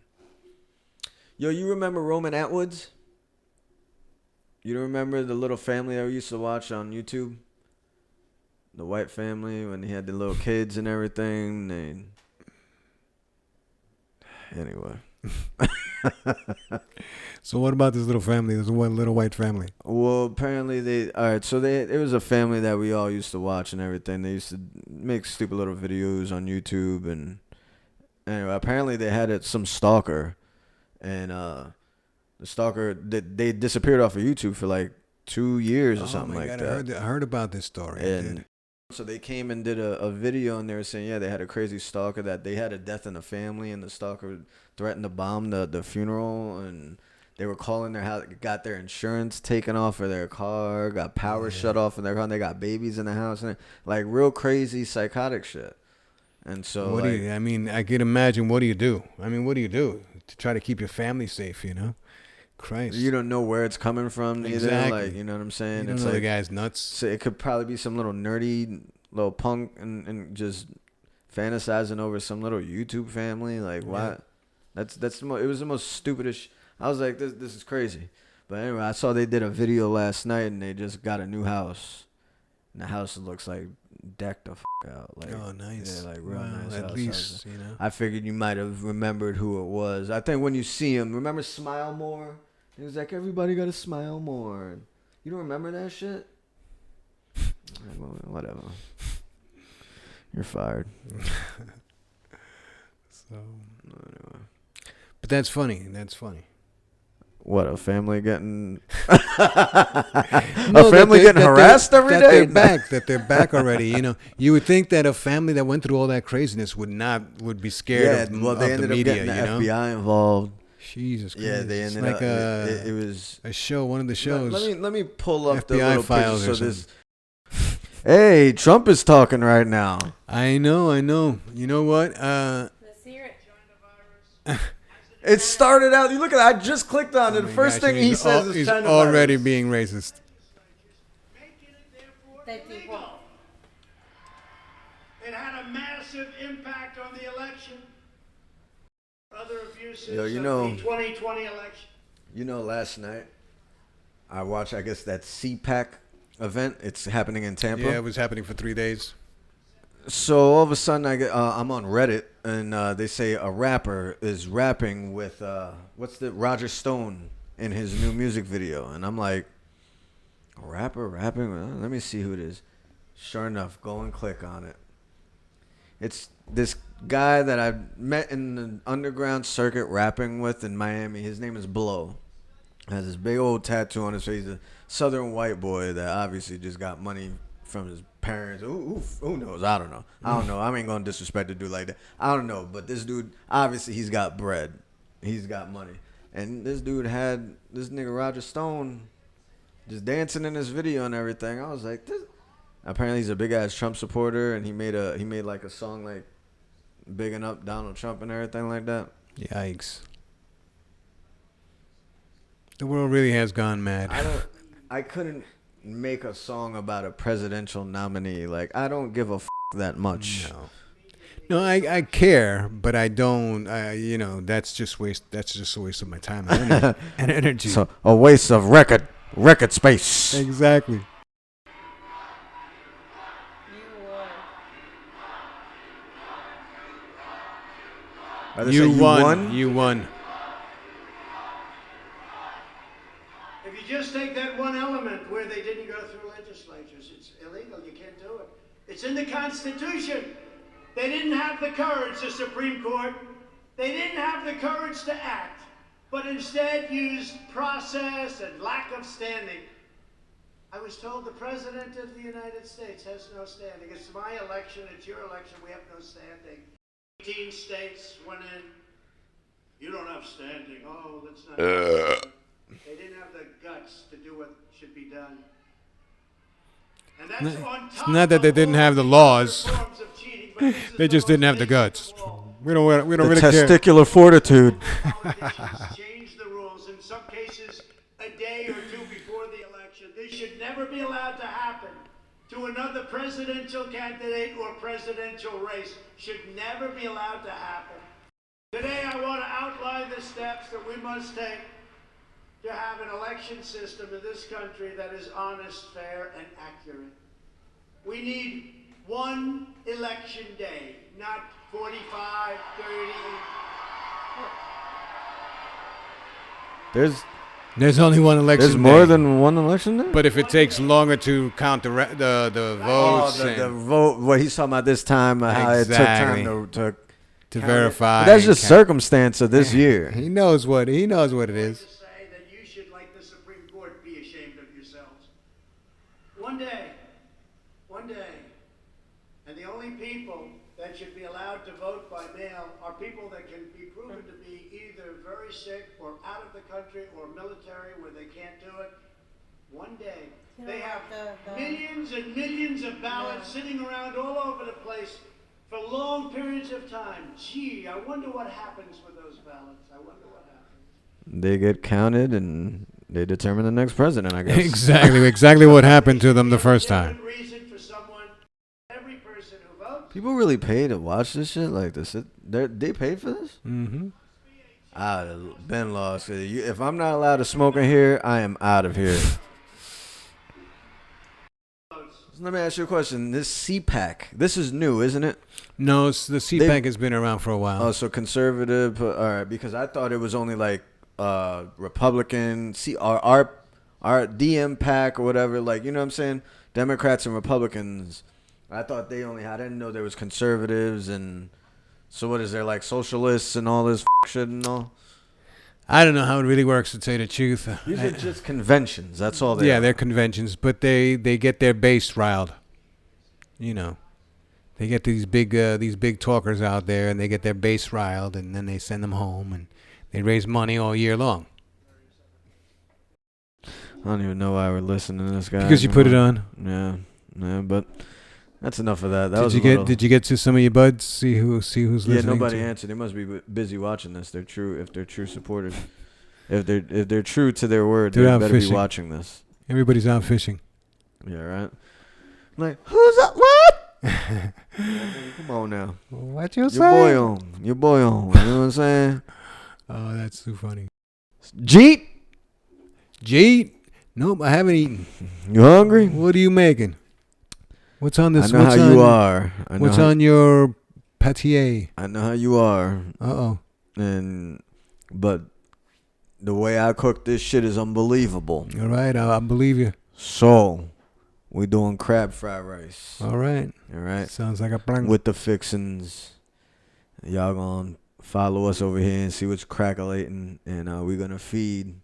Yo, you remember Roman Atwoods? You don't remember the little family I used to watch on YouTube? The white family when he had the little kids and everything. Anyway. So what about this little family? This one little white family. Well, apparently it was a family that we all used to watch and everything. They used to make stupid little videos on YouTube, and anyway, apparently they had some stalker, and the stalker they disappeared off of YouTube for like 2 years or something like that. I heard about this story. And so they came and did a video, and they were saying, yeah, they had a crazy stalker, that they had a death in the family, and the stalker threatened to bomb the funeral, and they were calling their house, got their insurance taken off of their car, got power shut off in their car, and they got babies in the house, and like real crazy psychotic shit. And so what do you, I mean, I can imagine, what do you do? I mean, what do you do to try to keep your family safe, you know? Christ. You don't know where it's coming from either. Exactly. Like, you know what I'm saying? You don't it's know like the guy's nuts. So it could probably be some little nerdy little punk and just fantasizing over some little YouTube family. Like, what? It was the most stupidest. I was like, this is crazy. But anyway, I saw they did a video last night, and they just got a new house. And the house looks like decked the out. Like, oh, nice. Yeah, like real nice. At house. least, you know. I figured you might have remembered who it was. I think when you see him, remember Smile More? He was like, everybody got to smile more. You don't remember that shit? Well, whatever. You're fired. So, anyway. But that's funny. That's funny. What, a family getting a family getting harassed every day? That they're back already. You know, you would think that a family that went through all that craziness would be scared of, well, they of the ended media. up getting the you know? FBI involved. Jesus Christ. Yeah, they ended like up. It was a show. One of the shows. Let me pull up FBI the little files picture. or So this. Hey, Trump is talking right now. I know. You know what? Let's hear it. It started out. You look at it. I just clicked on it. The first thing he says is he's China already virus. being racist. That people. It had a massive impact on the election. Other abuses Yo, you of know- the 2020 election. You know, last night I watched, I guess, that CPAC event. It's happening in Tampa. Yeah, it was happening for 3 days. So all of a sudden, I'm on Reddit, and they say a rapper is rapping with Roger Stone in his new music video, and I'm like, a rapper rapping? Let me see who it is. Sure enough, go and click on it. It's this guy that I met in the underground circuit rapping with in Miami. His name is Blow. Has this big old tattoo on his face. He's a southern white boy that obviously just got money from his parents. Who knows? I don't know. I ain't gonna disrespect the dude like that. I don't know. But this dude, obviously, he's got bread. He's got money. And this dude had this nigga Roger Stone just dancing in his video and everything. I was like, this. Apparently, he's a big ass Trump supporter, and he made like a song like bigging up Donald Trump and everything like that. Yikes. The world really has gone mad. I couldn't make a song about a presidential nominee. Like, I don't give a that much. No, I care, but I don't. That's just waste. That's just a waste of my time and energy. So a waste of record space. Exactly. You You won. If you just take that one element where they didn't go through legislatures, it's illegal. You can't do it. It's in the Constitution. They didn't have the courage, the Supreme Court. They didn't have the courage to act, but instead used process and lack of standing. I was told the President of the United States has no standing. It's my election, it's your election, we have no standing. 18 states went in. You don't have standing. Oh, that's not. They didn't have the guts to do what should be done. And that's on top It's not that they didn't have the laws. They just didn't have the guts. We don't really care. Testicular fortitude. Politicians change the rules, in some cases a day or two before the election. This should never be allowed to happen to another presidential candidate or presidential race. Should never be allowed to happen. Today I want to outline the steps that we must take to have an election system in this country that is honest, fair, and accurate. We need one election day, not 45, 30. There's only one election. There's more day. than one election day? But if it takes longer to count the votes, the vote. What he's talking about this time, how it took Exactly. time to verify. But that's and just circumstance of this year. He knows what it To is. say that you should, like the Supreme Court, be ashamed of yourselves. One day, and the only people that should be allowed to vote by mail are people that can be proven to be either very sick or out of the country or military where they can't do it. One day. You They know, have the- millions and millions of ballots sitting around all over the place for long periods of time. Gee, I wonder what happens with those ballots. I wonder what happens. They get counted and they determine the next president, I guess. Exactly what happened to them the first time. Different reason for someone, every person who votes. People really pay to watch this shit like this. They paid for this? Mm-hmm. I'd have been lost. If I'm not allowed to smoke in here, I am out of here. Let me ask you a question. This CPAC, this is new, isn't it? No, the CPAC has been around for a while. Oh, so conservative. All right, because I thought it was only like Republican, our DM PAC or whatever. Like, you know what I'm saying? Democrats and Republicans. I thought they only had. I didn't know there was conservatives and. So what is there, like socialists and all this shit and all? I don't know how it really works, to tell you the truth. These are just conventions. That's all they are. They're conventions, but they get their base riled. You know, they get these big talkers out there, and they get their base riled, and then they send them home, and they raise money all year long. I don't even know why we're listening to this guy. Because you put it on. Yeah, but that's enough of that. Did you get to some of your buds? See who's listening? Yeah, nobody to? answered. They must be busy watching this. If they're true supporters, if they're true to their word, they They're out better fishing. be watching this. Everybody's out fishing. Yeah, right. Like, who's up? What? Come on now. What you Your say? boy on. You know what I'm saying? Oh, that's too funny. Jeet, Nope, I haven't eaten. you hungry? What are you making? What's on this? I know what's how on, you are. What's on your pâtier? I know how you are. Uh-oh. But the way I cook this shit is unbelievable. All right, I believe you. So, we doing crab fried rice. All right. All right. Sounds like a plan. With the fixins. Y'all gonna follow us over here and see what's crackling, and we're gonna feed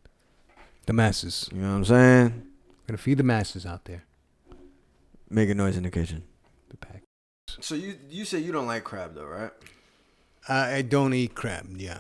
the masses. You know what I'm saying? Gonna feed the masses out there. Make a noise in the kitchen. The pack. So you say you don't like crab though, right? I don't eat crab. Yeah.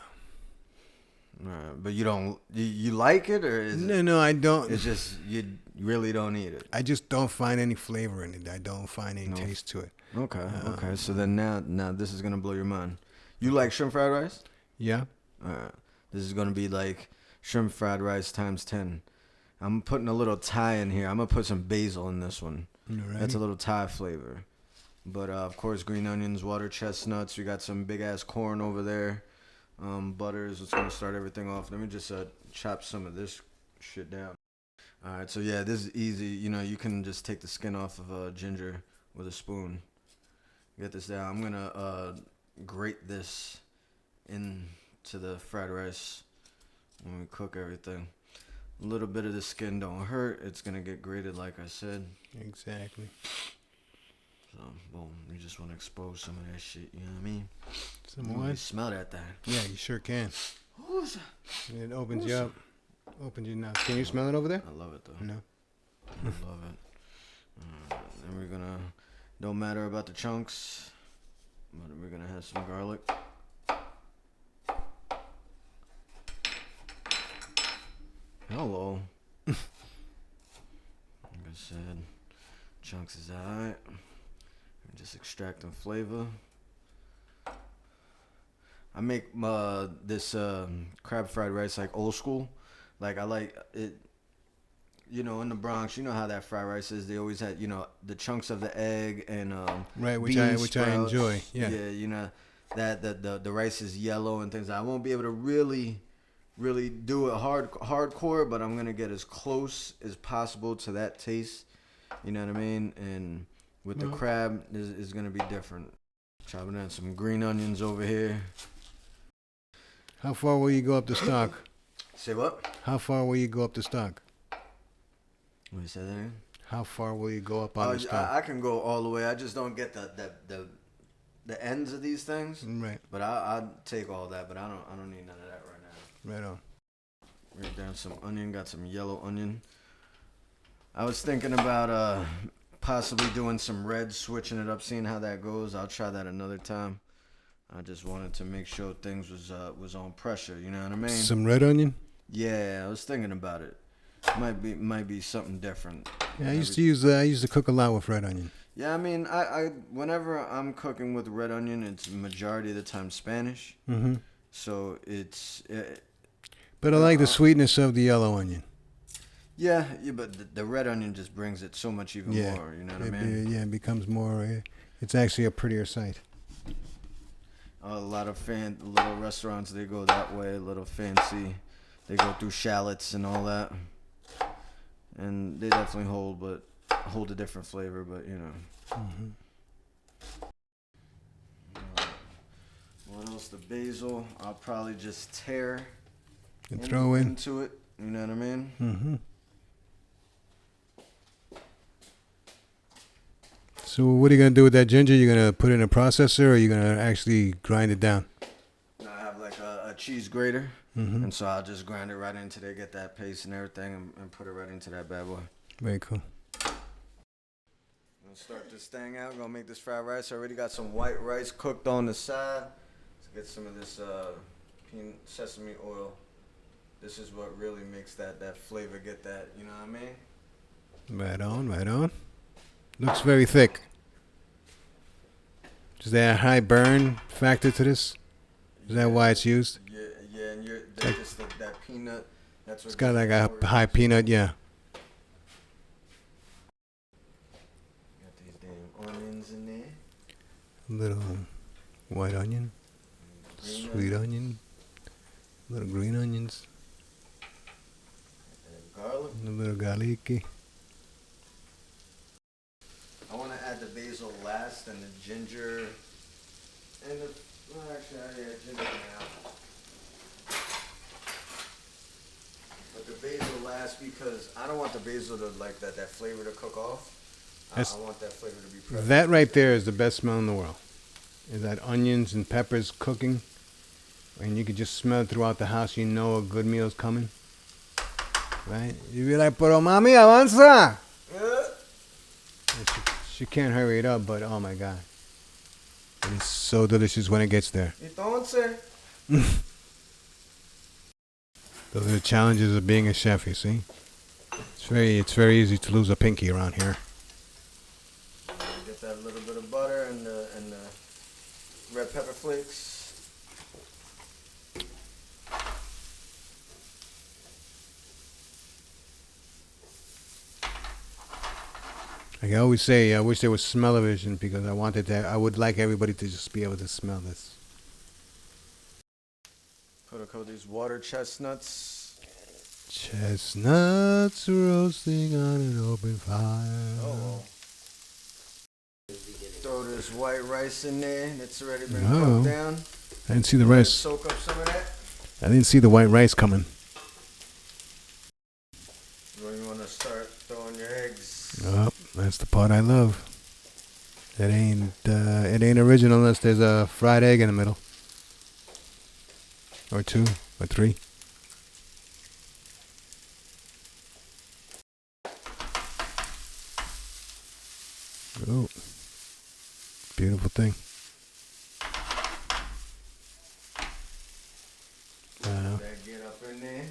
All right, but you don't. You like it, or is no, I don't. It's just you really don't eat it. I just don't find any flavor in it. I don't find any taste to it. Okay. Okay. So then now this is gonna blow your mind. You like shrimp fried rice? Yeah. All right. This is gonna be like shrimp fried rice times 10. I'm putting a little Thai in here. I'm gonna put some basil in this one. Alrighty. That's a little Thai flavor. But of course, green onions, water chestnuts. We got some big ass corn over there. Butters. It's gonna start everything off. Let me just chop some of this shit down. All right, so yeah, this is easy. You know, you can just take the skin off of ginger with a spoon. Get this down. I'm gonna grate this into the fried rice when we cook everything. A little bit of the skin don't hurt. It's gonna get grated, like I said. Exactly. So, boom. You just want to expose some of that shit. You know what I mean? Some You what? smell that thing. Yeah, you sure can. Who's It opens you up. Opens you now. Can you smell it over there? I love it though. No. I love it. Then we're gonna. Don't matter about the chunks, but we're gonna have some garlic. Hello. Like I said, chunks is alright. Just extracting flavor. I make this crab fried rice like old school. Like I like it. You know, in the Bronx, you know how that fried rice is. They always had, you know, the chunks of the egg and Right, which bean I sprouts. enjoy. Yeah. Yeah, you know that the rice is yellow and things. I won't be able to really do it hardcore, but I'm gonna get as close as possible to that taste. You know what I mean? And with the crab, is gonna be different. Chopping in some green onions over here. How far will you go up the stock? Say what? How far will you go up the stock? What you say that again? How far will you go up on the stock? I can go all the way. I just don't get the ends of these things. Right. But I'll take all that. But I don't need none of that right now. Right on. Right down some onion. Got some yellow onion. I was thinking about possibly doing some red, switching it up, seeing how that goes. I'll try that another time. I just wanted to make sure things was on pressure. You know what I mean? Some red onion? Yeah, I was thinking about it. Might be something different. Yeah, I used to cook a lot with red onion. Yeah, I mean, I whenever I'm cooking with red onion, it's majority of the time Spanish. Mm-hmm. So it's. But I like the sweetness of the yellow onion. Yeah, but the red onion just brings it so much even more. You know what I mean? Yeah, it becomes more. It's actually a prettier sight. A lot of little restaurants, they go that way, a little fancy. They go through shallots and all that, and they definitely hold a different flavor. But you know. What else? The basil, I'll probably just tear And throw in. into it. You know what I mean? Mm-hmm. So what are you gonna do with that ginger? You gonna put it in a processor, or are you gonna actually grind it down? I have like a cheese grater, Mm-hmm. and so I'll just grind it right into there, get that paste and everything, and put it right into that bad boy. Very cool. Gonna start this thing out. Gonna make this fried rice. I already got some white rice cooked on the side. Let's get some of this sesame oil. This is what really makes that flavor get that. You know what I mean? Right on, right on. Looks very thick. Is there a high burn factor to this? Is that why it's used? Yeah, and just that peanut. That's what It's got like a high peanut, yeah. Got these damn onions in there. A little white onion, Green sweet onion, little green onions, and garlic. a little garlic. I want to add the basil last and the ginger and the ginger now. But the basil last because I don't want the basil to like that flavor to cook off. I want that flavor to be present. That right there is the best smell in the world. Is that onions and peppers cooking, and you can just smell it throughout the house. You know a good meal's coming, right? You be like, "Pero mami, avanza!" She can't hurry it up, but oh my god, it's so delicious when it gets there. Entonces. Those are the challenges of being a chef. You see, it's very easy to lose a pinky around here. Get that little bit of butter and the red pepper flakes. Like I always say, I wish there was smell-o-vision because I would like everybody to just be able to smell this. Put a couple of these water chestnuts. Chestnuts roasting on an open fire. Oh. Throw this white rice in there. It's already been Oh. cooked down. I didn't see the rice. Soak up some of that. I didn't see the white rice coming. When you want to start throwing your eggs. Oh, that's the part I love. It ain't original unless there's a fried egg in the middle. Or 2 or 3. Oh, beautiful thing. Wow. That get up in there.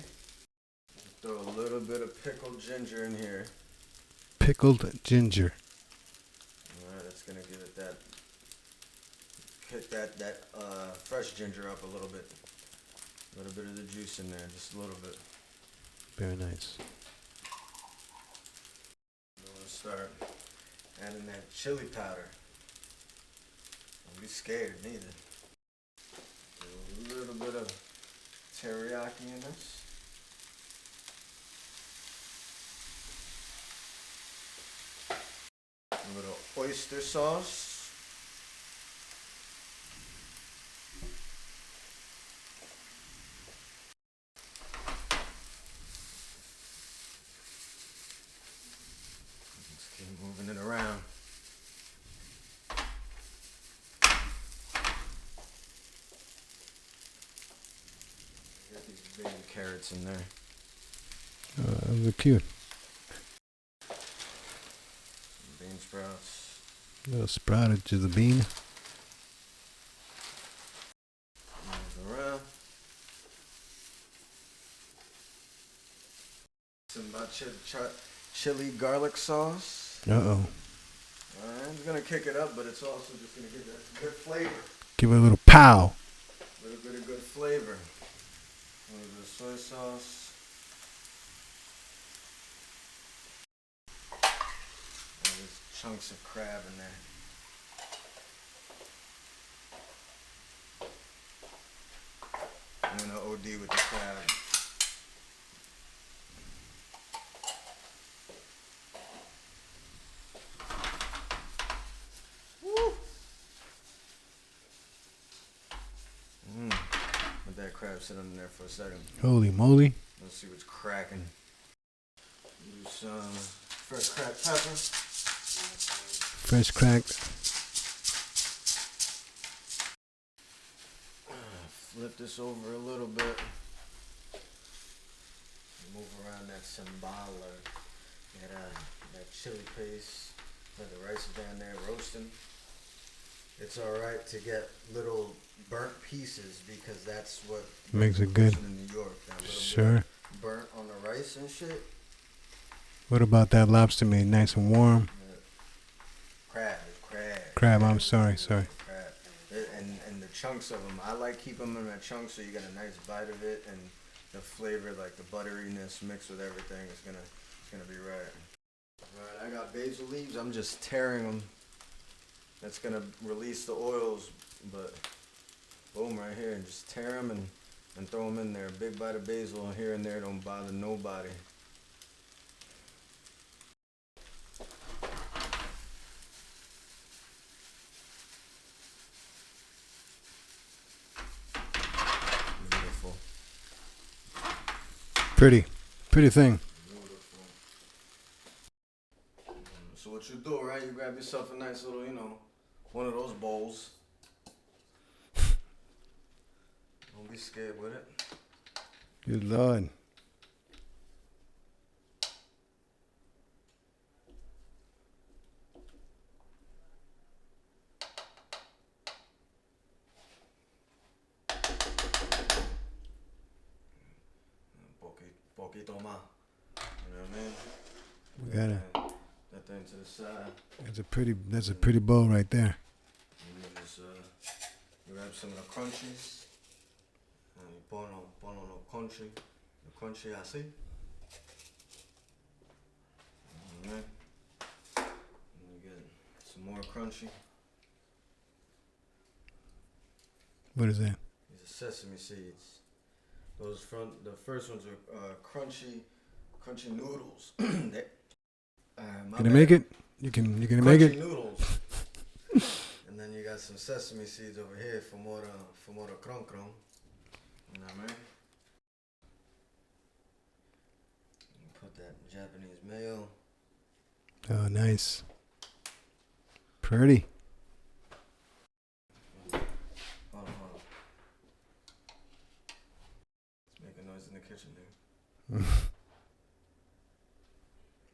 Throw a little bit of pickled ginger in here. Pickled ginger. Alright, that's gonna give it that. Kick that fresh ginger up a little bit. A little bit of the juice in there, just a little bit. Very nice. I'm gonna start adding that chili powder. Don't be scared neither. A little bit of teriyaki in this. A little oyster sauce. Let's keep moving it around. Got these baby carrots in there. Those are cute. Bean sprouts. Little sprouted to the bean. Move around. Some chili garlic sauce. Uh-oh. Alright, it's gonna kick it up, but it's also just gonna give that good flavor. Give it a little pow. A little bit of good flavor. A little bit of soy sauce. And there's chunks of crab in there. I'm gonna OD with the crab. Woo! Let that crab sit under there for a second. Holy moly. Let's see what's cracking. Use some fresh cracked pepper. Fresh cracked. Flip this over a little bit. Move around that sambala. That chili paste. Let the rice is down there roasting. It's alright to get little burnt pieces because that's what Makes it good. in New York. That little Sure. bit of burnt on the rice and shit. What about that lobster made nice and warm? Crab. Crab, I'm sorry. Crab. And the chunks of them, I like keeping them in chunks so you get a nice bite of it and the flavor, like the butteriness mixed with everything, is gonna be right. Alright, I got basil leaves. I'm just tearing them. That's gonna release the oils, but boom, right here, and just tear them and throw them in there. A big bite of basil here and there don't bother nobody. Beautiful. Pretty thing. Beautiful. So what you do, right? You grab yourself a nice little, one of those bowls. Don't be scared with it. Good Lord. Poquito más. You know what I mean? We gotta. That thing to the side. That's a pretty bowl right there. And you just grab some of the crunchies. And you pon on the crunchy así. crunchy. What is that? These are sesame seeds. The first ones are crunchy noodles. Can I make it? You can make it. Noodles. And then you got some sesame seeds over here for more cron cron. You know what I mean? Put that in Japanese mayo. Oh, nice. Pretty. Hold on. Let's make a noise in the kitchen there.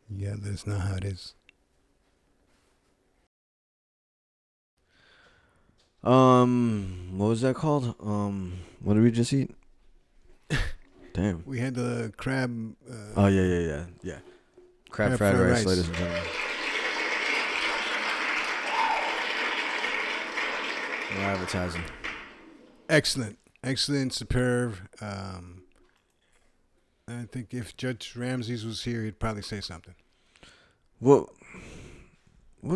Yeah, that's not how it is. What was that called? What did we just eat? Damn. We had the crab. Oh yeah. Crab fried rice, ladies and gentlemen. No advertising. Excellent, superb. I think if Judge Ramses was here, he'd probably say something. What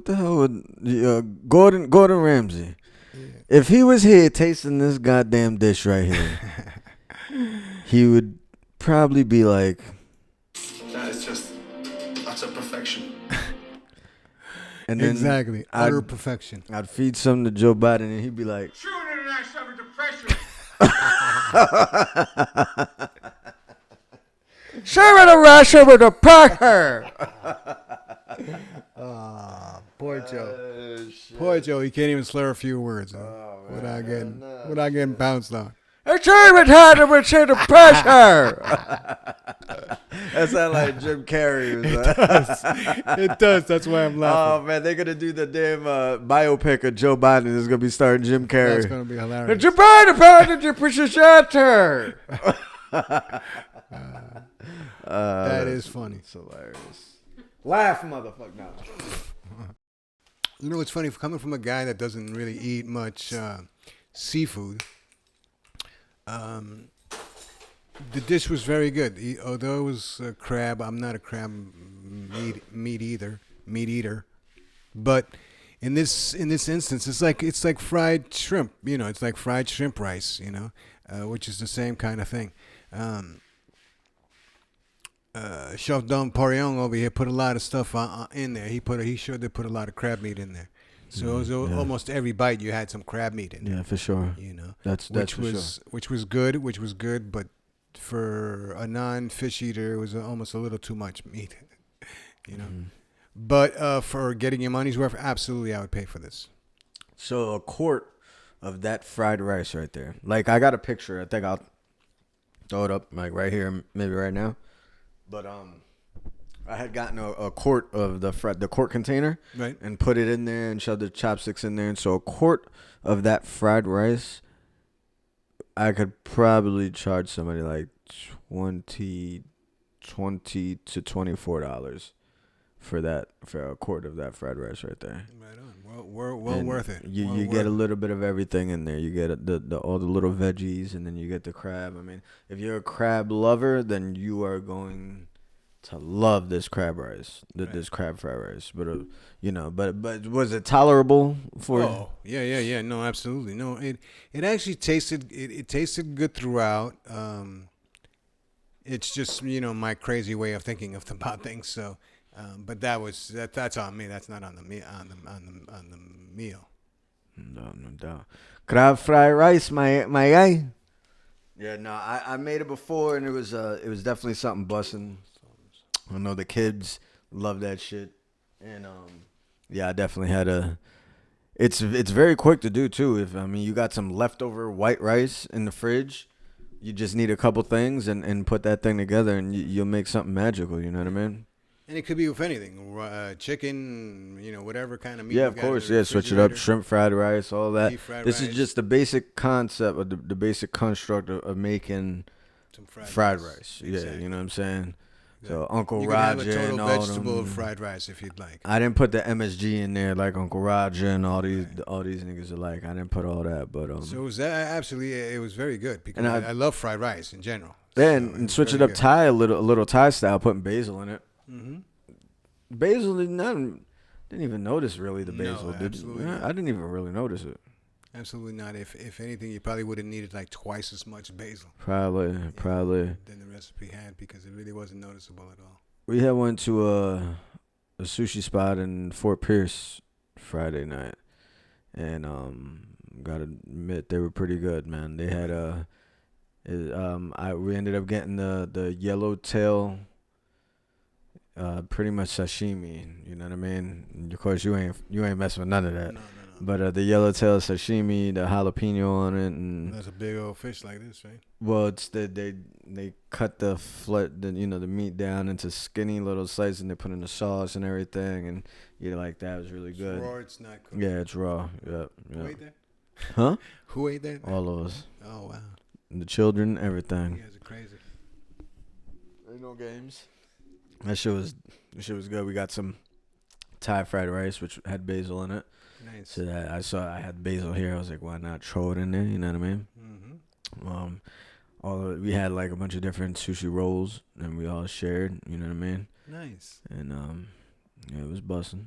the hell would Gordon Ramsay? Yeah. If he was here tasting this goddamn dish right here, he would probably be like, "That is just utter perfection." And then exactly, utter perfection. I'd feed some to Joe Biden, and he'd be like, True international depression. "Sharing a Russia with a pressure." Poor Joe. Poor Joe. He can't even slur a few words without getting bounced on. It's even harder with the pressure. That sounds like Jim Carrey. It does. That's why I'm laughing. Oh man, they're gonna do the damn biopic of Joe Biden. It's gonna be starring Jim Carrey. That's gonna be hilarious. Joe Biden, the presenter. That is funny. It's hilarious. Laugh, motherfucker. No. You know, it's funny coming from a guy that doesn't really eat much seafood. The dish was very good. Although it was crab, I'm not a crab meat eater. But in this instance, it's like fried shrimp. You know, it's like fried shrimp rice. You know, which is the same kind of thing. Chef Dom Perignon over here put a lot of stuff in there. He sure did put a lot of crab meat in there. So it was almost every bite you had some crab meat in there. Yeah, for sure. You know, which was good, but for a non-fish eater, it was almost a little too much meat. You know, but for getting your money's worth, absolutely, I would pay for this. So a quart of that fried rice right there. Like I got a picture. I think I'll throw it up like right here, maybe right now. But I had gotten a quart of the quart container, right, and put it in there and shoved the chopsticks in there. And so a quart of that fried rice, I could probably charge somebody like $20 to $24 for a quart of that fried rice right there. Right on. Well worth it. You get a little bit of everything in there. You get all the little veggies, and then you get the crab. I mean, if you're a crab lover, then you are going to love this crab rice, this crab fried rice. But but was it tolerable for? Oh yeah. No, absolutely. No, it actually tasted it tasted good throughout. It's just my crazy way of thinking about things. So. But that's on me. That's not on the meal. No doubt. Crab fried rice, my guy. Yeah, no, I made it before, and it was definitely something busting. I know the kids love that shit, and I definitely had a. It's very quick to do too. You got some leftover white rice in the fridge, you just need a couple things and put that thing together, and you'll make something magical. You know what I mean? And it could be with anything, chicken, whatever kind of meat. Yeah, of course. Yeah, switch it up. Shrimp fried rice, all that. This is just the basic concept of the basic construct of making some fried rice. Exactly. Yeah, you know what I'm saying? Exactly. So Uncle Roger have a total and all vegetable them. Fried rice if you'd like. I didn't put the MSG in there like Uncle Roger and all these niggas are like. I didn't put all that, but So it was absolutely, it was very good because I love fried rice in general. Then and switch it up Thai a little Thai style, putting basil in it. Mm-hmm. Basil is not Didn't even notice really the No, basil. absolutely not. I didn't even really notice it. Absolutely not. If anything, you probably would have needed like twice as much basil Probably. than the recipe had, because it really wasn't noticeable at all. We had went to a sushi spot in Fort Pierce Friday night, and gotta admit they were pretty good, man. They had we ended up getting the yellowtail, pretty much sashimi. You know what I mean? And of course, you ain't messing with none of that. No. But the yellowtail sashimi, the jalapeno on it, and That's a big old fish like this, right? well, it's they cut the the meat down into skinny little slices, and they put in the sauce and everything, and like that. It was really good. It's raw, it's not cooked. Yeah, it's raw. Yep. Who ate that? Huh? Who ate that? All of us. Oh, wow. The children, everything. You guys are crazy. Ain't no games. That shit was good. We got some Thai fried rice, which had basil in it. Nice. So I had basil here. I was like, why not throw it in there? You know what I mean? Mm-hmm. We had like a bunch of different sushi rolls, and we all shared. You know what I mean? Nice. And yeah, it was buzzing.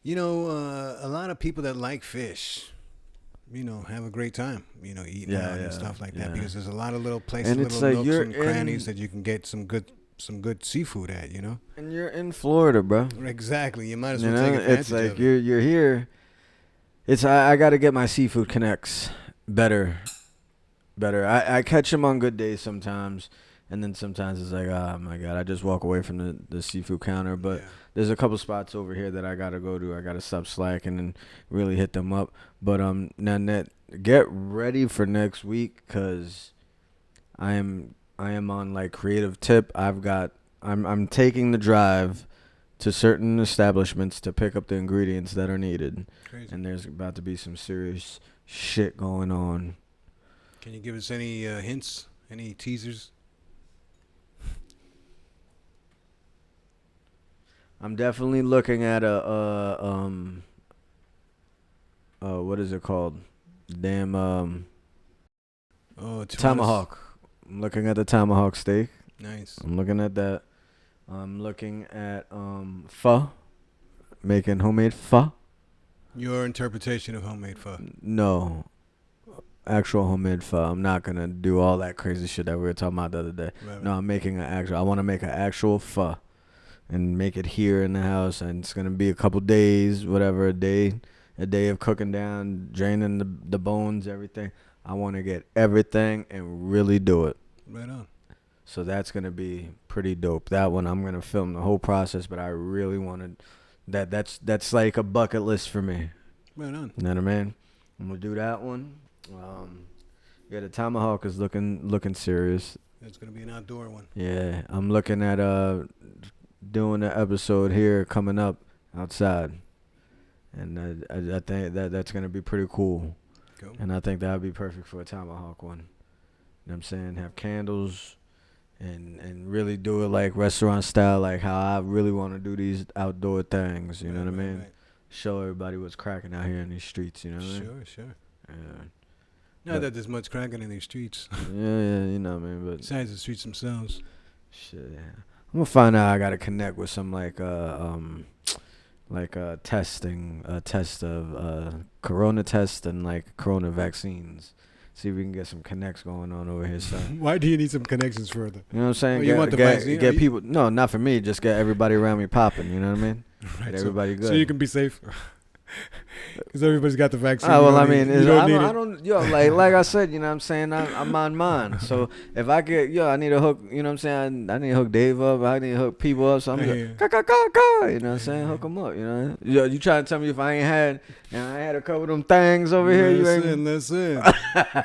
A lot of people that like fish, have a great time, eating out and stuff like that, because there's a lot of little places, and it's little like nooks and crannies that you can get some good seafood at, And you're in Florida, bro. Exactly. You might as well take advantage it's like of it. you're here. I got to get my seafood connects better. I catch them on good days sometimes, and then sometimes it's like, oh my God, I just walk away from the seafood counter. But there's a couple spots over here that I gotta go to. I gotta stop slacking and really hit them up. But Nanette, get ready for next week, cause I am on like creative tip. I'm taking the drive to certain establishments to pick up the ingredients that are needed. Crazy. And there's about to be some serious shit going on. Can you give us any hints, any teasers? I'm definitely looking at what is it called? Damn tomahawk. I'm looking at the tomahawk steak. Nice. I'm looking at that. I'm looking at pho. Making homemade pho. Your interpretation of homemade pho. No. Actual homemade pho. I'm not gonna do all that crazy shit that we were talking about the other day. Right. No, I'm making I want to make an actual pho and make it here in the house, and it's gonna be a couple days, whatever, a day of cooking down, draining the bones, everything. I want to get everything and really do it. Right on. So that's gonna be pretty dope. That one I'm gonna film the whole process, but I really wanted that's like a bucket list for me. Right on. You know what I mean? I'm gonna do that one. Yeah, the tomahawk is looking serious. It's gonna be an outdoor one. Yeah, I'm looking at doing an episode here coming up outside, and I think that's gonna be pretty cool. Cool. And I think that would be perfect for a tomahawk one. You know what I'm saying? Have candles, and really do it like restaurant style, like how I really want to do these outdoor things. You know what I mean? Right. Show everybody what's cracking out here in these streets. You know what I mean? Sure. Yeah. Not that there's much cracking in these streets. Yeah, you know what I mean. But besides the streets themselves. Shit, yeah. I'm gonna find out. I gotta connect with some like a test of corona test and like corona vaccines. See if we can get some connects going on over here, son. Why do you need some connections further? You know what I'm saying? You want the vaccine? Get people. No, not for me. Just get everybody around me popping. You know what I mean? Right. Get everybody good. So you can be safe. Because everybody's got the vaccine. Well, I mean, I don't, like I said, you know what I'm saying? I'm on mine. So if I get, I need to hook, you know what I'm saying? I need to hook Dave up. I need to hook people up. So I'm like, you know what I'm saying? Hook them up, you know? You trying to tell me if I ain't had a couple of them things over here? Listen. I'd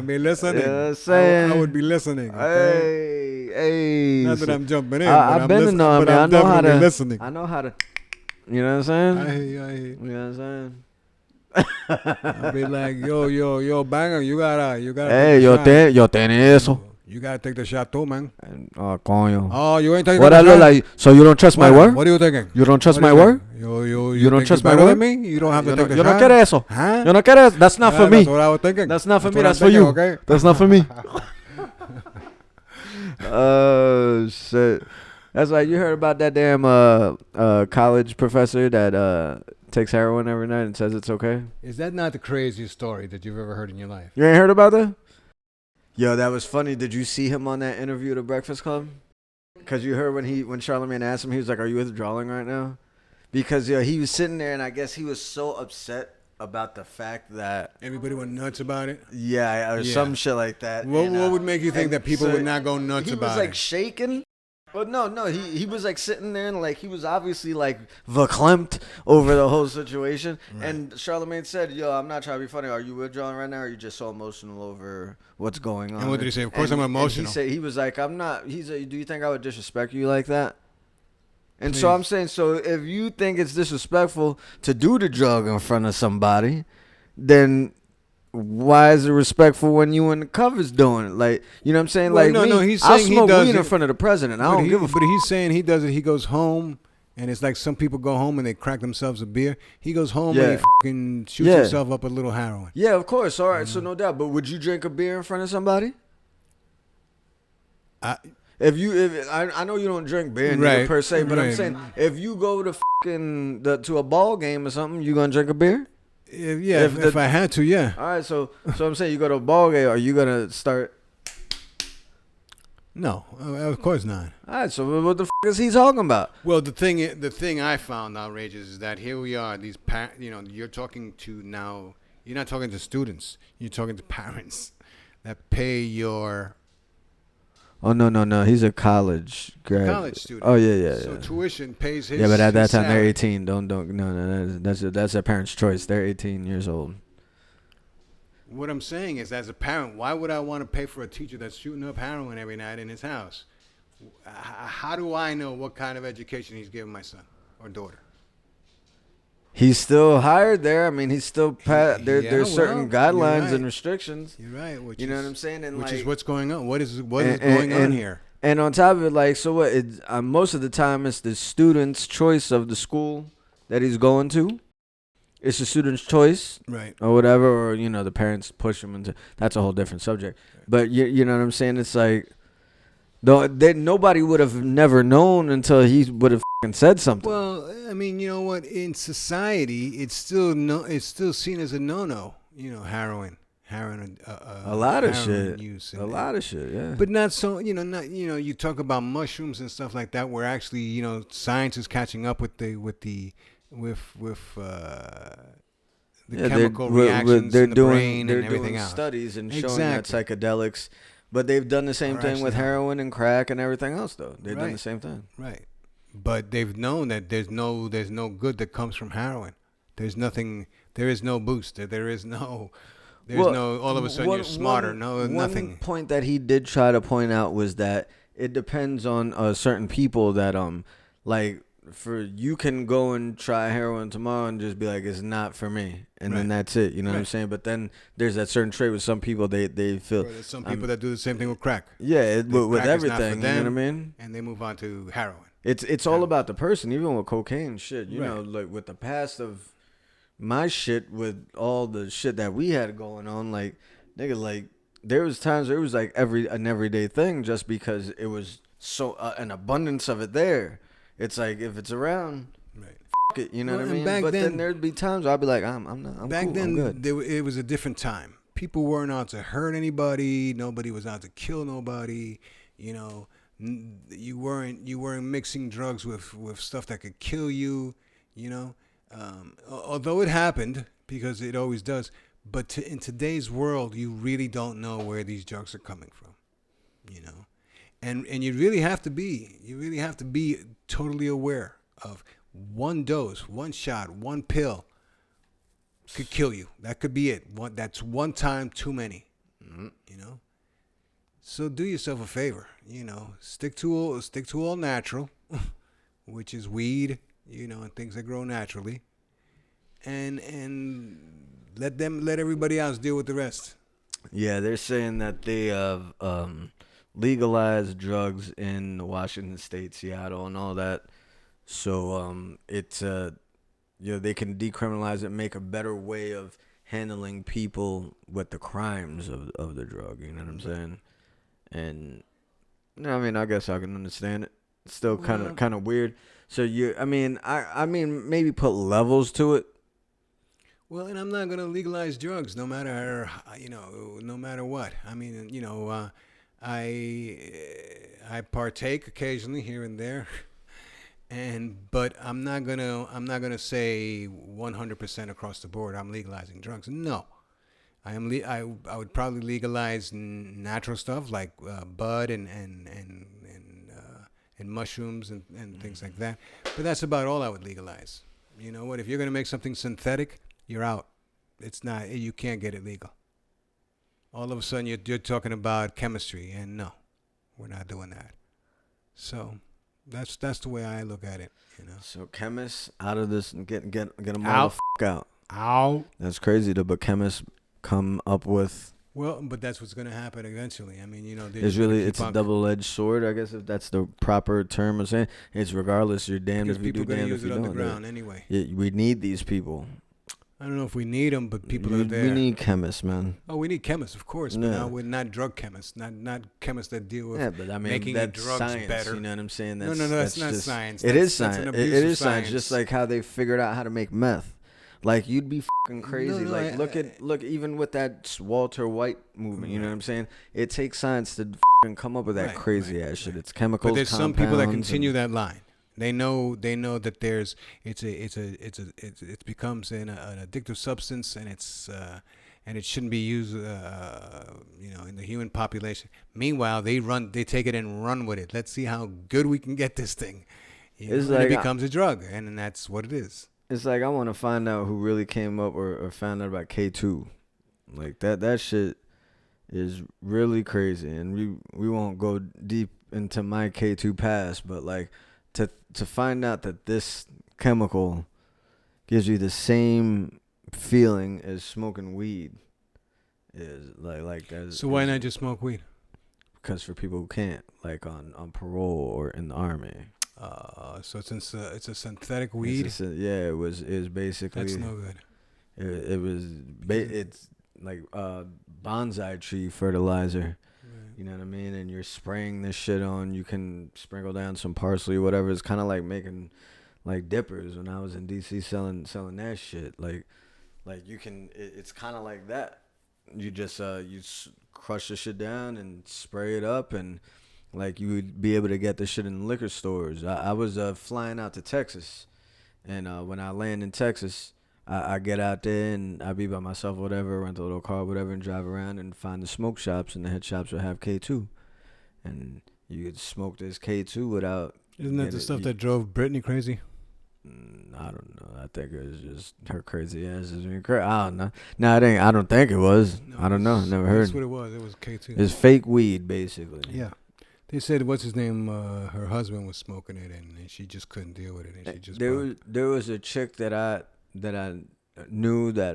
be listening. You know what I'm saying? I would be listening. Okay? Hey. Not that I'm jumping in. I've been to know, man. I know how to. Listening. I know how to. You know what I'm saying? I hear you. You know what I'm saying? I'll be like, yo, Banger, you gotta. Hey, yo tiene eso. You gotta take the shot too, man. Oh, coño. Oh, you ain't taking what the shot? What I look like? So you don't trust my word? What are you thinking? You don't trust my word? You don't trust my word? Me? You don't have to take the shot? Yo no quiere eso. Huh? Yo no quiere eso. That's not for me. That's what I was thinking. That's not for me. That's for you. Okay? That's not for me. Oh, shit. That's like you heard about that damn college professor that takes heroin every night and says it's okay. Is that not the craziest story that you've ever heard in your life? You ain't heard about that? Yo, that was funny. Did you see him on that interview at the Breakfast Club? Because you heard when Charlamagne asked him, he was like, "Are you withdrawing right now?" Because he was sitting there, and I guess he was so upset about the fact that everybody went nuts about it. Yeah, some shit like that. What would make you think that people would not go nuts about it? He was like shaking. But no, he was like sitting there and like he was obviously like verklempt over the whole situation. Right. And Charlamagne said, "Yo, I'm not trying to be funny. Are you withdrawing right now? Or are you just so emotional over what's going on?" And what did he say? Of course, I'm emotional. He was like, "I'm not." He's like, "Do you think I would disrespect you like that?" And Please. So I'm saying, so if you think it's disrespectful to do the drug in front of somebody, then why is it respectful when you and the covers doing it? Like, you know what I'm saying? Well, like, he's I'll saying smoke he does weed it, in front of the president. I don't give a fuck. But he's saying he does it. He goes home, and it's like some people go home and they crack themselves a beer. He goes home and he fucking shoots himself up a little heroin. Yeah, of course. All right, so no doubt. But would you drink a beer in front of somebody? I know you don't drink beer per se, but I'm saying if you go to to a ball game or something, you gonna drink a beer? If I had to, yeah. All right, so I'm saying you go to a ball game, are you gonna start? No, of course not. All right, so what the is he talking about? Well, the thing I found outrageous is that here we are. You're talking to now. You're not talking to students. You're talking to parents that pay your. Oh no! He's a college grad. College student. Oh yeah. So tuition pays his. Yeah, but at that time salary. they're 18. No. That's their parents' choice. They're 18 years old. What I'm saying is, as a parent, why would I want to pay for a teacher that's shooting up heroin every night in his house? How do I know what kind of education he's giving my son or daughter? He's still hired there. I mean, he's still there's certain guidelines and restrictions. You're right. You know what I'm saying? And which is what's going on. What is going on here? And on top of it, like, so what? Most of the time, it's the student's choice of the school that he's going to. It's the student's choice, right, or whatever, or the parents push him into. That's a whole different subject. Right. But you know what I'm saying? It's like, nobody would have never known until he would have said something. Well, I mean, you know what? In society, it's still seen as a no-no. Heroin, a lot of shit, use a lot of shit, yeah. But not so, you talk about mushrooms and stuff like that, where actually, science is catching up with the chemical reactions in the brain and everything else. They're doing studies and showing that psychedelics, but they've done the same thing with heroin and crack and everything else, though. They've done the same thing. Right. But they've known that there's no good that comes from heroin. There is no boost. There is no all of a sudden you're smarter. Nothing. One point that he did try to point out was that it depends on certain people that like, for you can go and try heroin tomorrow and just be like, it's not for me, and then that's it. You know what I'm saying? But then there's that certain trait with some people they feel. There's some people that do the same thing with crack. Yeah, with everything. You know what I mean? And they move on to heroin. It's all about the person, even with cocaine shit. You know, like with the past of my shit, with all the shit that we had going on, like, nigga, like, there was times where it was like an everyday thing, just because it was so an abundance of it there. It's like, if it's around, fuck it, you know what I mean? But then there'd be times where I'd be like, I'm not. Back cool, then, I'm good. It was a different time. People weren't out to hurt anybody. Nobody was out to kill nobody. You weren't mixing drugs with stuff that could kill you. Although it happened, because it always does. But in today's world, you really don't know where these drugs are coming from. And you really have to be totally aware of one dose, one shot, one pill could kill you. That could be it. That's one time too many. Mm-hmm. So do yourself a favor. Stick to all natural, which is weed. And things that grow naturally, and let everybody else deal with the rest. Yeah, they're saying that they have legalized drugs in Washington State, Seattle, and all that. So it's they can decriminalize it, make a better way of handling people with the crimes of the drug. You know what I'm saying? And I mean, I guess I can understand it. still kind of weird. So I mean, maybe put levels to it. Well, and I'm not gonna legalize drugs, no matter no matter what. I mean, I partake occasionally here and there, but I'm not gonna say 100% across the board I'm legalizing drugs. No, I would probably legalize natural stuff like bud and mushrooms and things like that. But that's about all I would legalize. You know what? If you're gonna make something synthetic, you're out. It's not. You can't get it legal. All of a sudden, you're talking about chemistry, and no, we're not doing that. So that's the way I look at it. So chemists out of this and get them all Out. the out. Out. That's crazy though, but chemists come up with. Well, but that's what's going to happen eventually. I mean, It's a double-edged sword, I guess, if that's the proper term of saying. It's regardless, you're damned because if you do, people are going damned to if use you it don't. underground anyway. We need these people. I don't know if we need them, but people are there. We need chemists, man. Oh, we need chemists, of course, but we're not drug chemists, not chemists that deal with but I mean, making that's drugs science, better. You know what I'm saying? No, that's not science. It is science. It is science, just like how they figured out how to make meth. Like, you'd be fucking crazy. Look, even with that Walter White movement, you know what I'm saying? It takes science to fucking come up with that crazy ass shit. It's chemicals. But there's some people that continue that line. They know that it becomes an addictive substance, and it shouldn't be used in the human population. Meanwhile, they take it and run with it. Let's see how good we can get this thing. It becomes a drug, and that's what it is. It's like I want to find out who really came up or found out about K2. Like that shit is really crazy, and we won't go deep into my K2 past, but like to find out that this chemical gives you the same feeling as smoking weed is like that. So why not just smoke weed? Because for people who can't, like on parole or in the army. So it's a synthetic weed. It was basically. That's no good. It's like bonsai tree fertilizer. Right. You know what I mean? And you're spraying this shit on. You can sprinkle down some parsley, whatever. It's kind of like making like dippers when I was in DC selling that shit. Like you can. It's kind of like that. You just crush the shit down and spray it up and. Like, you would be able to get this shit in liquor stores. I was flying out to Texas, and when I land in Texas, I get out there, and I be by myself, whatever, rent a little car, whatever, and drive around and find the smoke shops, and the head shops will have K2. And you could smoke this K2 without... Isn't that the stuff that drove Britney crazy? I don't know. I think it was just her crazy ass is being crazy. I don't know. No, it ain't. I don't think it was. No, I don't know. Never heard. That's what it was. It was K2. It's fake weed, basically. Yeah. They said, what's his name? Her husband was smoking it, and she just couldn't deal with it, and she just. There was a chick that I knew that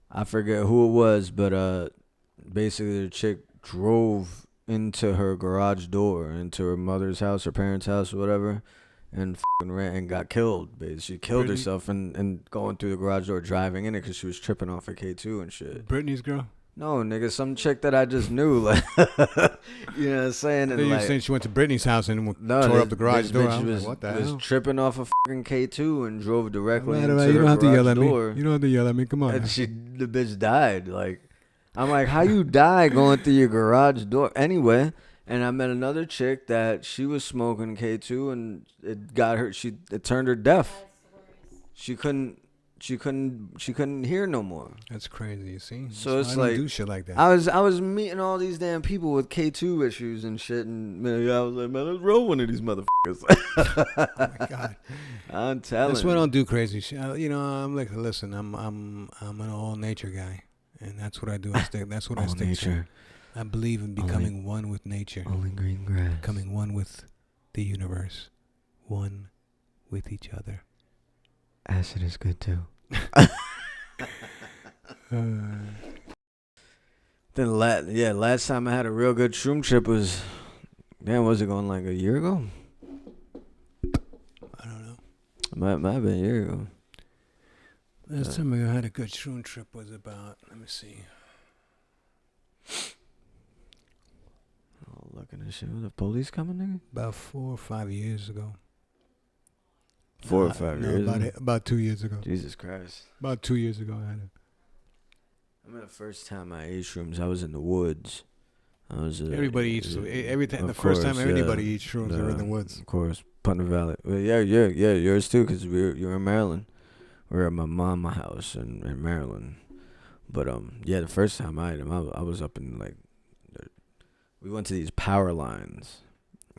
I forget who it was, but basically the chick drove into her garage door, into her mother's house, her parents' house, or whatever, and ran and got killed. Basically, she killed herself and going through the garage door, driving in it because she was tripping off her K2 and shit. Britney's girl. No, nigga, some chick that I just knew, like, you know what I'm saying? And you were saying she went to Britney's house and tore up the garage door. What the hell? Was tripping off a fucking K2 and drove directly into her garage door. You don't have to yell at me. Come on. And the bitch died. Like, I'm like, how you die going through your garage door? Anyway, and I met another chick that she was smoking K2 and it got her. It turned her deaf. She couldn't hear no more. That's crazy, you see? So it's I like, don't do shit like that. I was meeting all these damn people with K2 issues and shit, and man, I was like, man, let's roll one of these motherfuckers. Oh my God. I'm telling you. That's why I don't do crazy shit. I'm like, listen, I'm an all nature guy, and that's what I do. That's what I stick to. I believe in becoming one with nature. Only green grass. Becoming one with the universe. One with each other. Acid is good too. Then last time I had a real good shroom trip was, was it going like a year ago? I don't know. Might have been a year ago. Last time I had a good shroom trip was about, let me see. looking at shit. Was the police coming, nigga? About 4 or 5 years ago. 4 or 5 years. About 2 years ago. Jesus Christ. About 2 years ago, I had it. I mean, the first time I ate shrooms, I was in the woods. Everybody eats every time. The course, first time yeah. anybody eats shrooms, they're in the woods. Of course, Putnam Valley. Well, yeah, yours too, because you're in Maryland. We were at my mom's house in Maryland. But yeah, the first time I ate them, I was up in like, we went to these power lines,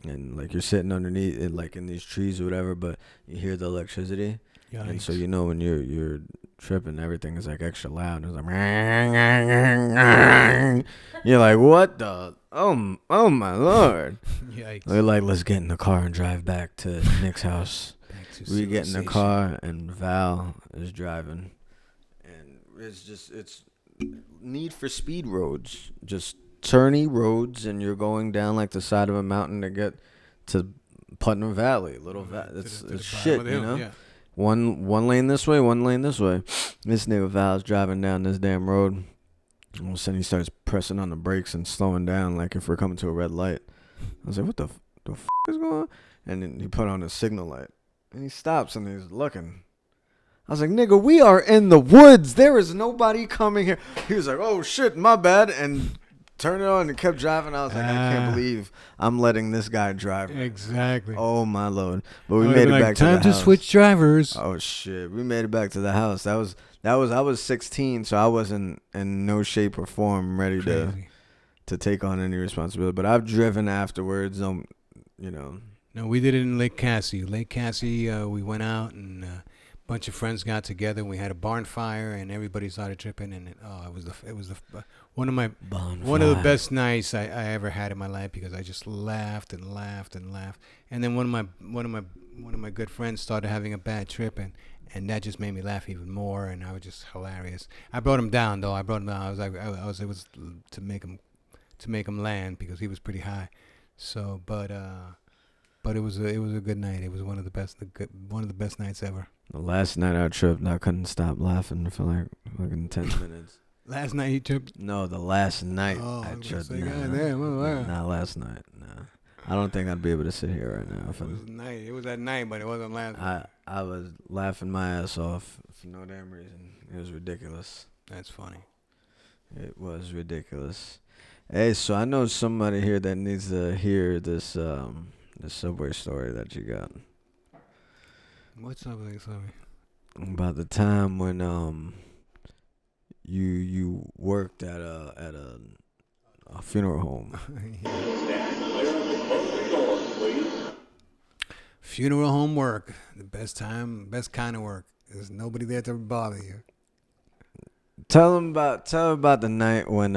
and like you're sitting underneath it, like in these trees or whatever, but you hear the electricity, and so you know when you're tripping, everything is like extra loud. It's like, you're like, what the? Oh my Lord! Yikes! We're like, let's get in the car and drive back to Nick's house. We get in the car and Val is driving, and it's Need for Speed roads, just turny roads, and you're going down like the side of a mountain to get to Putnam Valley, it's shit, you know. Yeah. One lane this way, one lane this way. This nigga Val's driving down this damn road. All of a sudden he starts pressing on the brakes and slowing down like if we're coming to a red light. I was like, what the f is going on? And then he put on a signal light. And he stops and he's looking. I was like, nigga, we are in the woods. There is nobody coming here. He was like, oh shit, my bad. And turned it on and kept driving. I was like, I can't believe I'm letting this guy drive. Exactly. Oh my Lord. But we made it back to the house. Time to switch drivers. Oh shit. We made it back to the house. I was 16, so I wasn't in no shape or form ready to take on any responsibility. But I've driven afterwards, you know. No, we did it in Lake Cassie. Lake Cassie, we went out and a bunch of friends got together. And we had a barn fire and everybody started tripping. And it was one of the best nights I ever had in my life because I just laughed and laughed and laughed. And then one of my good friends started having a bad trip and that just made me laugh even more. And I was just hilarious. I brought him down though. I was able to make him land because he was pretty high. So, but it was a good night. It was one of the best nights ever. The last night I tripped, I couldn't stop laughing for like fucking 10 minutes. Last night you tripped? No, the last night I tripped. Not last night. Nah. I don't think I'd be able to sit here right now. It was at night, but it wasn't last night. I was laughing my ass off for no damn reason. It was ridiculous. That's funny. It was ridiculous. Hey, so I know somebody here that needs to hear this Subway story that you got. What's Subway story? About the time when you worked at a funeral home. Funeral home work, the best kind of work. There's nobody there to bother you. Tell them about the night when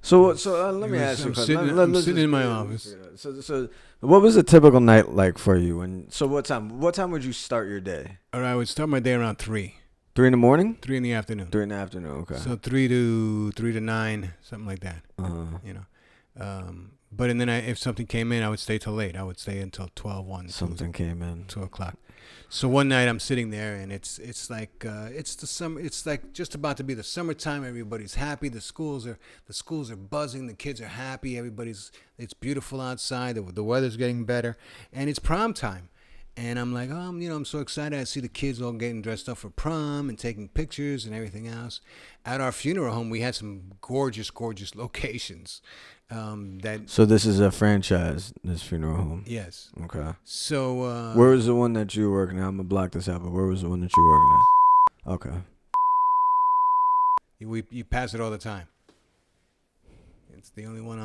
So let me ask you. I'm sitting in my office. So what was a typical night like for you? What time would you start your day? All right, I would start my day around 3. 3 in the morning? 3 in the afternoon. 3 in the afternoon. Okay. So 3 to 9, something like that. You know. But and then if something came in, I would stay till late. I would stay until 12, 1. Something came in. 2 o'clock. So one night I'm sitting there and it's like it's the summer. It's like just about to be the summertime. Everybody's happy. The schools are buzzing. The kids are happy. It's beautiful outside. The weather's getting better, and it's prom time. And I'm like, I'm so excited. I see the kids all getting dressed up for prom and taking pictures and everything else. At our funeral home, we had some gorgeous, gorgeous locations. So this is a franchise, this funeral home? Yes. Okay. So where was the one that you were working at? I'm going to block this out, but where was the one that you were working at? Okay. You pass it all the time. It's the only one.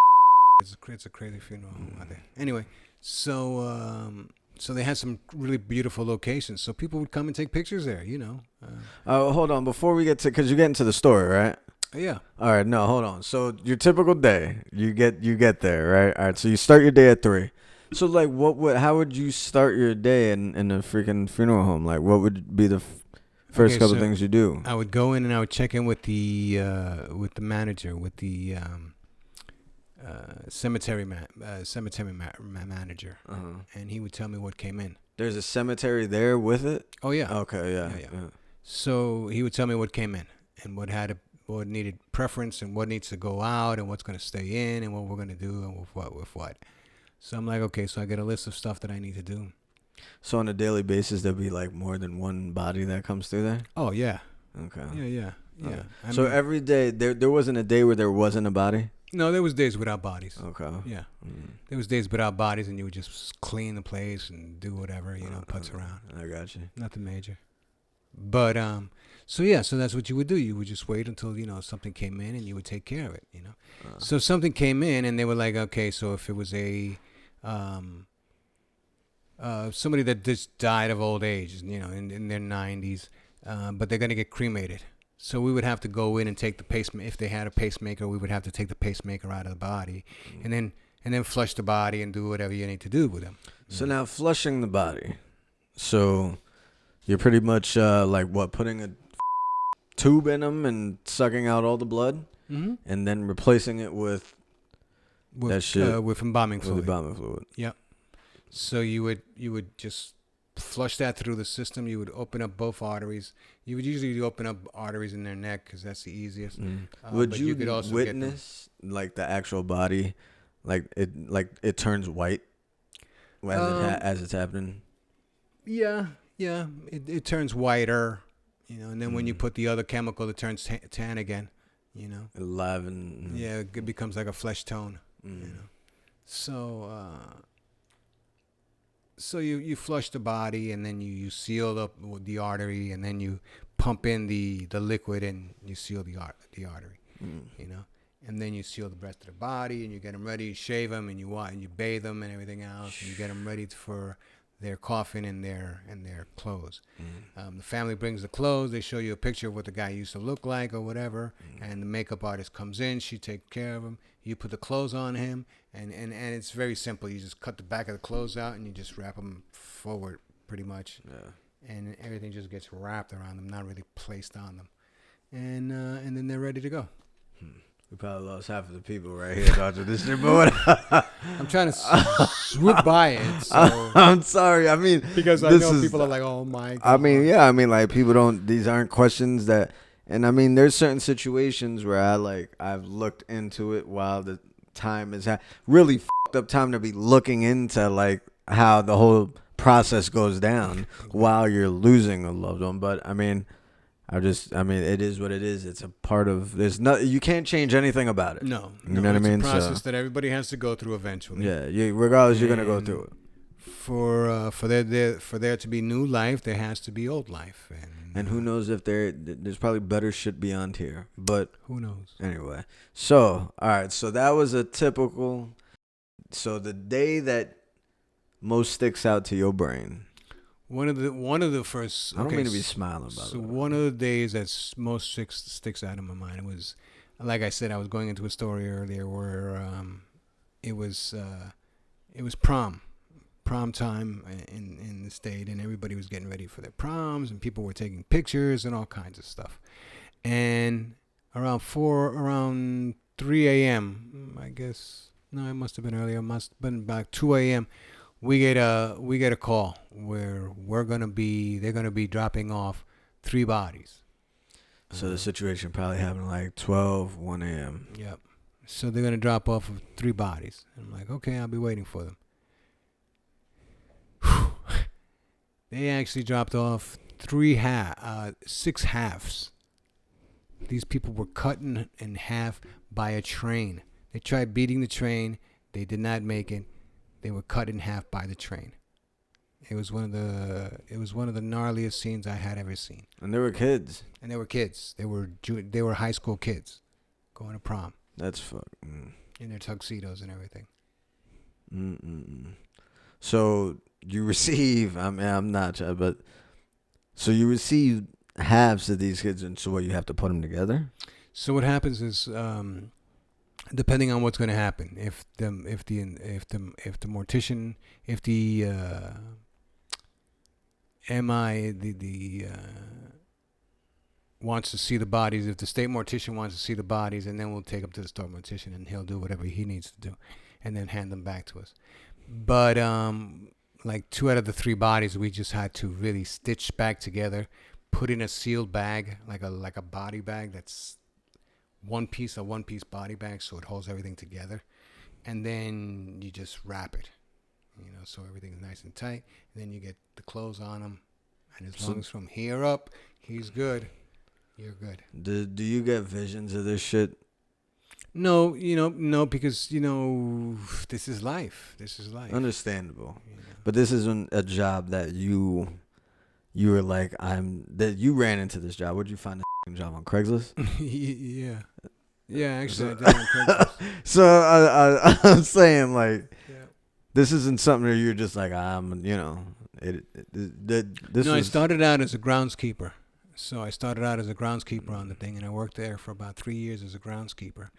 It's a crazy funeral home out there. Anyway, so they had some really beautiful locations, so people would come and take pictures there. You know. Hold on, before we get to, because you're getting to the story, right? Yeah. All right. No, hold on. So your typical day, you get there, right? All right. So you start your day at 3. So like, how would you start your day in a freaking funeral home? Like, what would be the first couple things you do? I would go in and I would check in with the manager, with the cemetery manager, and he would tell me what came in. There's a cemetery there with it? Oh yeah. Okay. Yeah. So he would tell me what came in and what had what needed preference and what needs to go out and what's going to stay in and what we're going to do and with what. So I'm like, okay, so I get a list of stuff that I need to do. So on a daily basis, there'll be like more than one body that comes through there? Oh, yeah. Okay. Yeah. Okay. I So mean, every day, there wasn't a day where there wasn't a body? no, there was days without bodies. Okay. Yeah. There was days without bodies, and you would just clean the place and do whatever, putz around. I got you. Nothing major. But so that's what you would do. You would just wait until something came in, and you would take care of it. So if something came in, and they were like, okay, so if it was a somebody that just died of old age, in their 90s, but they're gonna get cremated. So we would have to go in and take the pacemaker. If they had a pacemaker, we would have to take the pacemaker out of the body, and then flush the body and do whatever you need to do with them. So now flushing the body. So you're pretty much putting a tube in them and sucking out all the blood, and then replacing it with that shit with embalming with fluid. embalming fluid. Yep. So you would just flush that through the system. You would open up both arteries. You would usually open up arteries in their neck because that's the easiest. Would but you could also witness like the actual body, like it turns white as it's happening? Yeah. It turns whiter, and then when you put the other chemical, it turns tan again. Alive and Yeah, it becomes like a flesh tone. So you flush the body, and then you seal up the artery, and then you pump in the liquid, and you seal the artery. And then you seal the rest of the body, and you get them ready. You shave them, and you bathe them, and everything else, and you get them ready for their coffin and their clothes. The family brings the clothes. They show you a picture of what the guy used to look like or whatever, and the makeup artist comes in. She takes care of him. You put the clothes on him, and it's very simple. You just cut the back of the clothes out, and you just wrap them forward pretty much. Yeah. And everything just gets wrapped around them, not really placed on them. And then they're ready to go. We probably lost half of the people right here after this shit, but I'm trying to swoop by it. So. I'm sorry. I mean, because I know people are like, oh my God. I mean, yeah. I mean, like people don't. These aren't questions that. And I mean, there's certain situations where I've looked into it while the time is really fucked up time to be looking into like how the whole process goes down while you're losing a loved one. But I mean. it is what it is. It's a part of. You can't change anything about it. No, you know what I mean. It's a process that everybody has to go through eventually. Yeah, regardless, you're gonna go through it. For there to be new life, there has to be old life, and who knows if there's probably better shit beyond here. But who knows? Anyway, so all right, so that was a typical. So the day that most sticks out to your brain. One of the first. I don't mean to be smiling about it. So one of the days that most sticks out in my mind was, like I said, I was going into a story earlier where it was prom time in the state, and everybody was getting ready for their proms, and people were taking pictures and all kinds of stuff. And around 3 a.m. I guess no, it must have been earlier. It must have been about 2 a.m. We get a call where they're gonna be dropping off 3 bodies. So the situation probably happened like 1 a.m. Yep. So they're gonna drop off 3 bodies. I'm like, okay, I'll be waiting for them. They actually dropped off 6 halves. These people were cut in half by a train. They tried beating the train. They did not make it. They were cut in half by the train. It was one of the gnarliest scenes I had ever seen. And they were kids. They were high school kids going to prom. That's fucking. In their tuxedos and everything. So you receive. I mean, I'm not, but so you receive halves of these kids, and so what, you have to put them together. So what happens is. Depending on what's going to happen, if the mortician, if the MI wants to see the bodies, if the state mortician wants to see the bodies, and then we'll take them to the state mortician, and he'll do whatever he needs to do, and then hand them back to us. But like 2 out of the 3 bodies, we just had to really stitch back together, put in a sealed bag, like a body bag that's one piece body bag, so it holds everything together, and then you just wrap it, so everything's nice and tight. And then you get the clothes on him, and as long as from here up he's good, you're good. Do you get visions of this shit? No, no, because this is life. Understandable, but this isn't a job that you were like, that you ran into this job. Where'd you find this job, on Craigslist? Yeah, actually, I did on Craigslist. So I'm saying, like, this isn't something that you're just like, this. No, I started out as a groundskeeper. So I started out as a groundskeeper on the thing, and I worked there for about 3 years as a groundskeeper.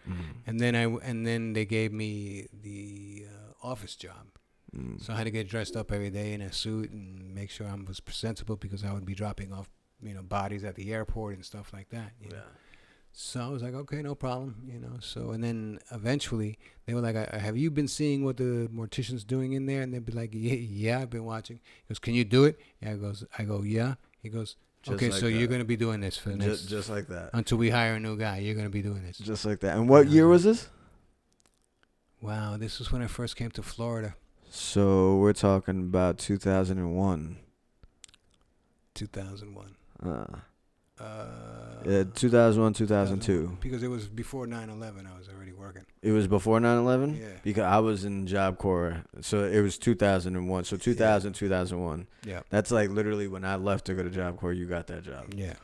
And then they gave me the office job. So I had to get dressed up every day in a suit and make sure I was presentable, because I would be dropping off, bodies at the airport and stuff like that. You know? So I was like, okay, no problem, So, and then eventually they were like, have you been seeing what the mortician's doing in there? And they'd be like, yeah, I've been watching. He goes, can you do it? Yeah, I go, yeah. He goes, okay, so you're going to be doing this for the next... Just like that. Until we hire a new guy, you're going to be doing this. Just like that. And what year was this? Wow, this was when I first came to Florida. So we're talking about 2001. 2001. Yeah, 2001, 2002. Because it was before 9/11, I was already working. It was before 9/11? Yeah. Because I was in Job Corps, so it was 2001. So 2000, 2001. Yeah. That's like literally when I left to go to Job Corps, you got that job. Yeah.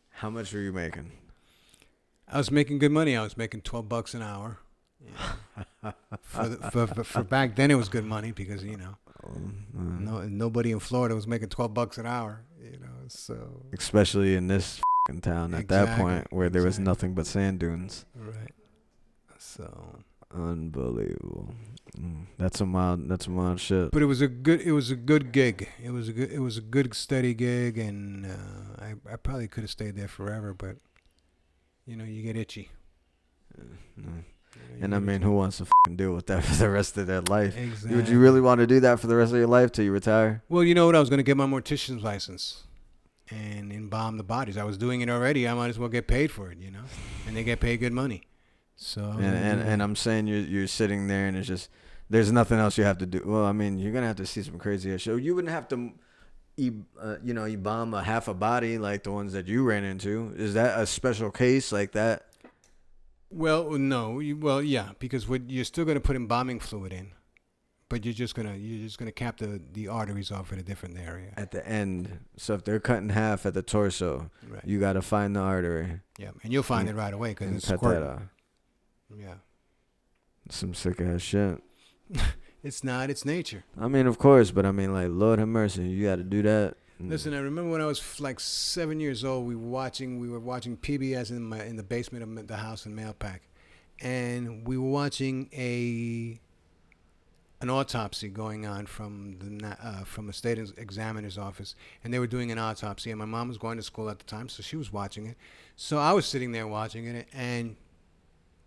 How much were you making? I was making good money. I was making $12 an hour. For back then, it was good money because nobody in Florida was making $12 an hour. So especially in this town at that point where there was nothing but sand dunes. Right. So unbelievable. That's some wild shit. But it was a good gig. It was a good steady gig, and I probably could have stayed there forever, but you get itchy. And I mean, who wants to deal with that for the rest of their life? Exactly. Would you really want to do that for the rest of your life till you retire? Well, you know what? I was going to get my mortician's license and embalm the bodies. I was doing it already. I might as well get paid for it, and they get paid good money. So and I'm saying you're sitting there and it's just there's nothing else you have to do. Well, I mean, you're gonna have to see some crazy ass show. You wouldn't have to, embalm a half a body like the ones that you ran into. Is that a special case like that? Well, no. Yeah, because you're still gonna put embalming fluid in, but you're just gonna cap the arteries off in a different area at the end. So if they're cutting half at the torso, right, you gotta find the artery. Yeah, and you'll find it right away because it's cut squirting. That off. Yeah. Some sick ass shit. It's not. It's nature. I mean, of course, but I mean, like, Lord have mercy, you got to do that. Listen, I remember when I was like 7 years old, we were watching PBS in the basement of the house in Mailpack, and we were watching an autopsy going on from the state examiner's office, and they were doing an autopsy, and my mom was going to school at the time, so she was watching it. So I was sitting there watching it, and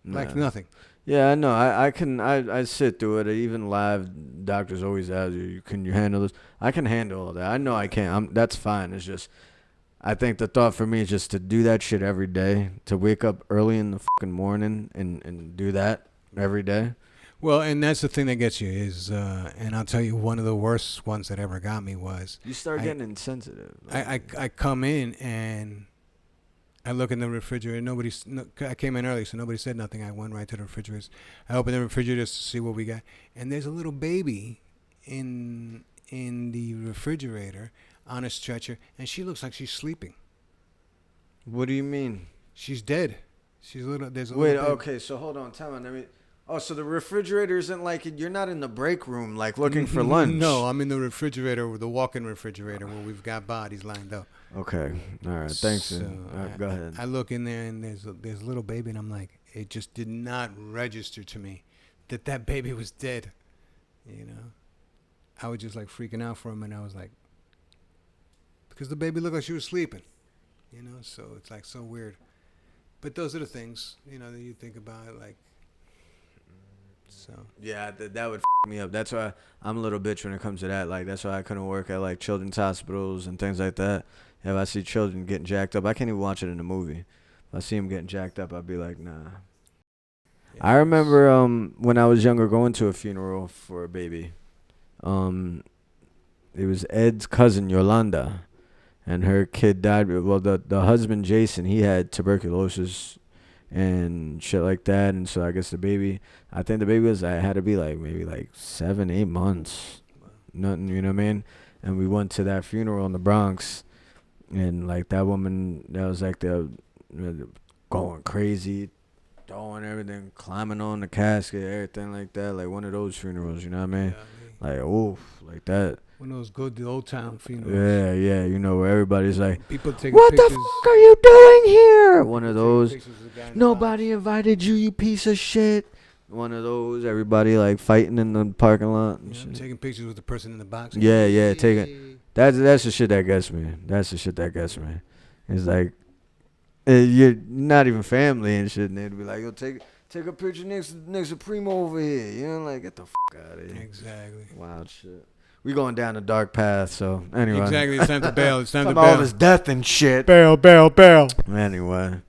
like nothing. Yeah, I know. I sit through it. Even live, doctors always ask you, can you handle this? I can handle all that. I know I can. That's fine. It's just, I think the thought for me is just to do that shit every day, to wake up early in the fucking morning and do that every day. Well, and that's the thing that gets you is, and I'll tell you, one of the worst ones that ever got me was you start getting insensitive. I come in and I look in the refrigerator. I came in early, so nobody said nothing. I went right to the refrigerators. I opened the refrigerators to see what we got, and there's a little baby in the refrigerator on a stretcher, and she looks like she's sleeping. What do you mean? She's dead. There's a little baby. Wait, okay, so hold on, tell me. Oh, so the refrigerator isn't like, you're not in the break room like looking for lunch. No, I'm in the refrigerator, the walk-in refrigerator where we've got bodies lined up. Okay, all right, thanks. So all right, go ahead. I look in there and there's a little baby, and I'm like, it just did not register to me that baby was dead. I was just like freaking out for him, and I was like, because the baby looked like she was sleeping, so it's like so weird. But those are the things, that you think about, like. So yeah, that would me up. That's why I'm a little bitch when it comes to that. Like, that's why I couldn't work at like children's hospitals and things like that. If I see children getting jacked up, I can't even watch it in a movie. I see him getting jacked up, I'd be like, nah. I remember when I was younger going to a funeral for a baby. It was Ed's cousin Yolanda, and her kid died. Well, the husband Jason, he had tuberculosis and shit like that, and so I guess the baby, I think the baby was, I had to be like maybe like 7-8 months, nothing, you know what I mean? And we went to that funeral in the Bronx, and like that woman, that was like the going crazy, throwing everything, climbing on the casket, everything like that, like one of those funerals, you know what I mean? Like, oof, like that. One of those good old town funerals. Yeah, you know, where everybody's like, people taking what pictures. the fuck are you doing here? One of those. Of Nobody invited you, you piece of shit. One of those. Everybody like fighting in the parking lot. And shit. Taking pictures with the person in the box. Yeah, taking. That's the shit that gets me. That's the shit that gets me. It's like, you're not even family and shit, and they'd be like, yo, take a picture next to Primo over here. You know, like, get the fuck out of here. Exactly. Wild shit. We going down a dark path, so anyway. Exactly, it's time to bail. It's time to bail. All this death and shit. Bail. Anyway.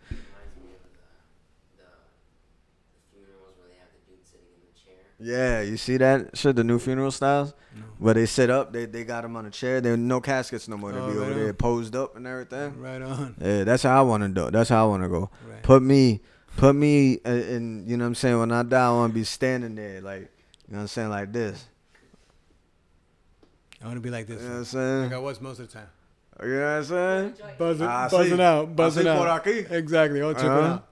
Yeah, you see that shit, the new funeral styles? No. Where they sit up, they got them on a chair. There are no caskets no more. They be over there posed up and everything. Right on. Yeah, that's how I want to do. That's how I want to go. Right. Put me in, you know what I'm saying? When I die, I want to be standing there, like, you know what I'm saying, like this. I want to be like this. You know what I'm saying? Like I was most of the time. You know what I'm saying? Buzzing out. Exactly. Oh, check it out.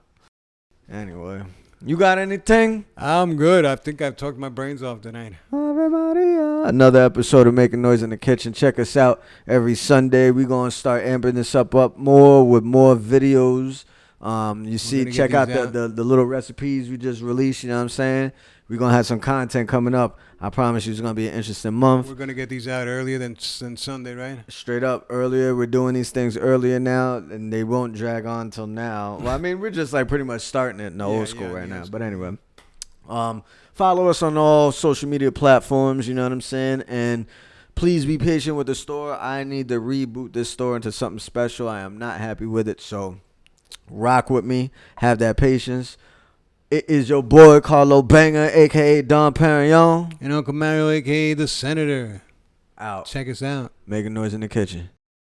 Anyway, you got anything? I'm good. I think I've talked my brains off tonight. Another episode of Making Noise in the Kitchen. Check us out every Sunday. We're going to start amping this up more with more videos. You see, check out the little recipes we just released. You know what I'm saying? We're going to have some content coming up. I promise you it's going to be an interesting month. We're going to get these out earlier than Sunday, right? Straight up earlier. We're doing these things earlier now, and they won't drag on till now. Well, I mean, we're just like pretty much starting it in the old school right now. But anyway, follow us on all social media platforms, you know what I'm saying? And please be patient with the store. I need to reboot this store into something special. I am not happy with it, so rock with me. Have that patience. It is your boy, Carlo Banga, a.k.a. Don Perignon. And Uncle Mario, a.k.a. the Senator. Out. Check us out. Making Noise in the Kitchen.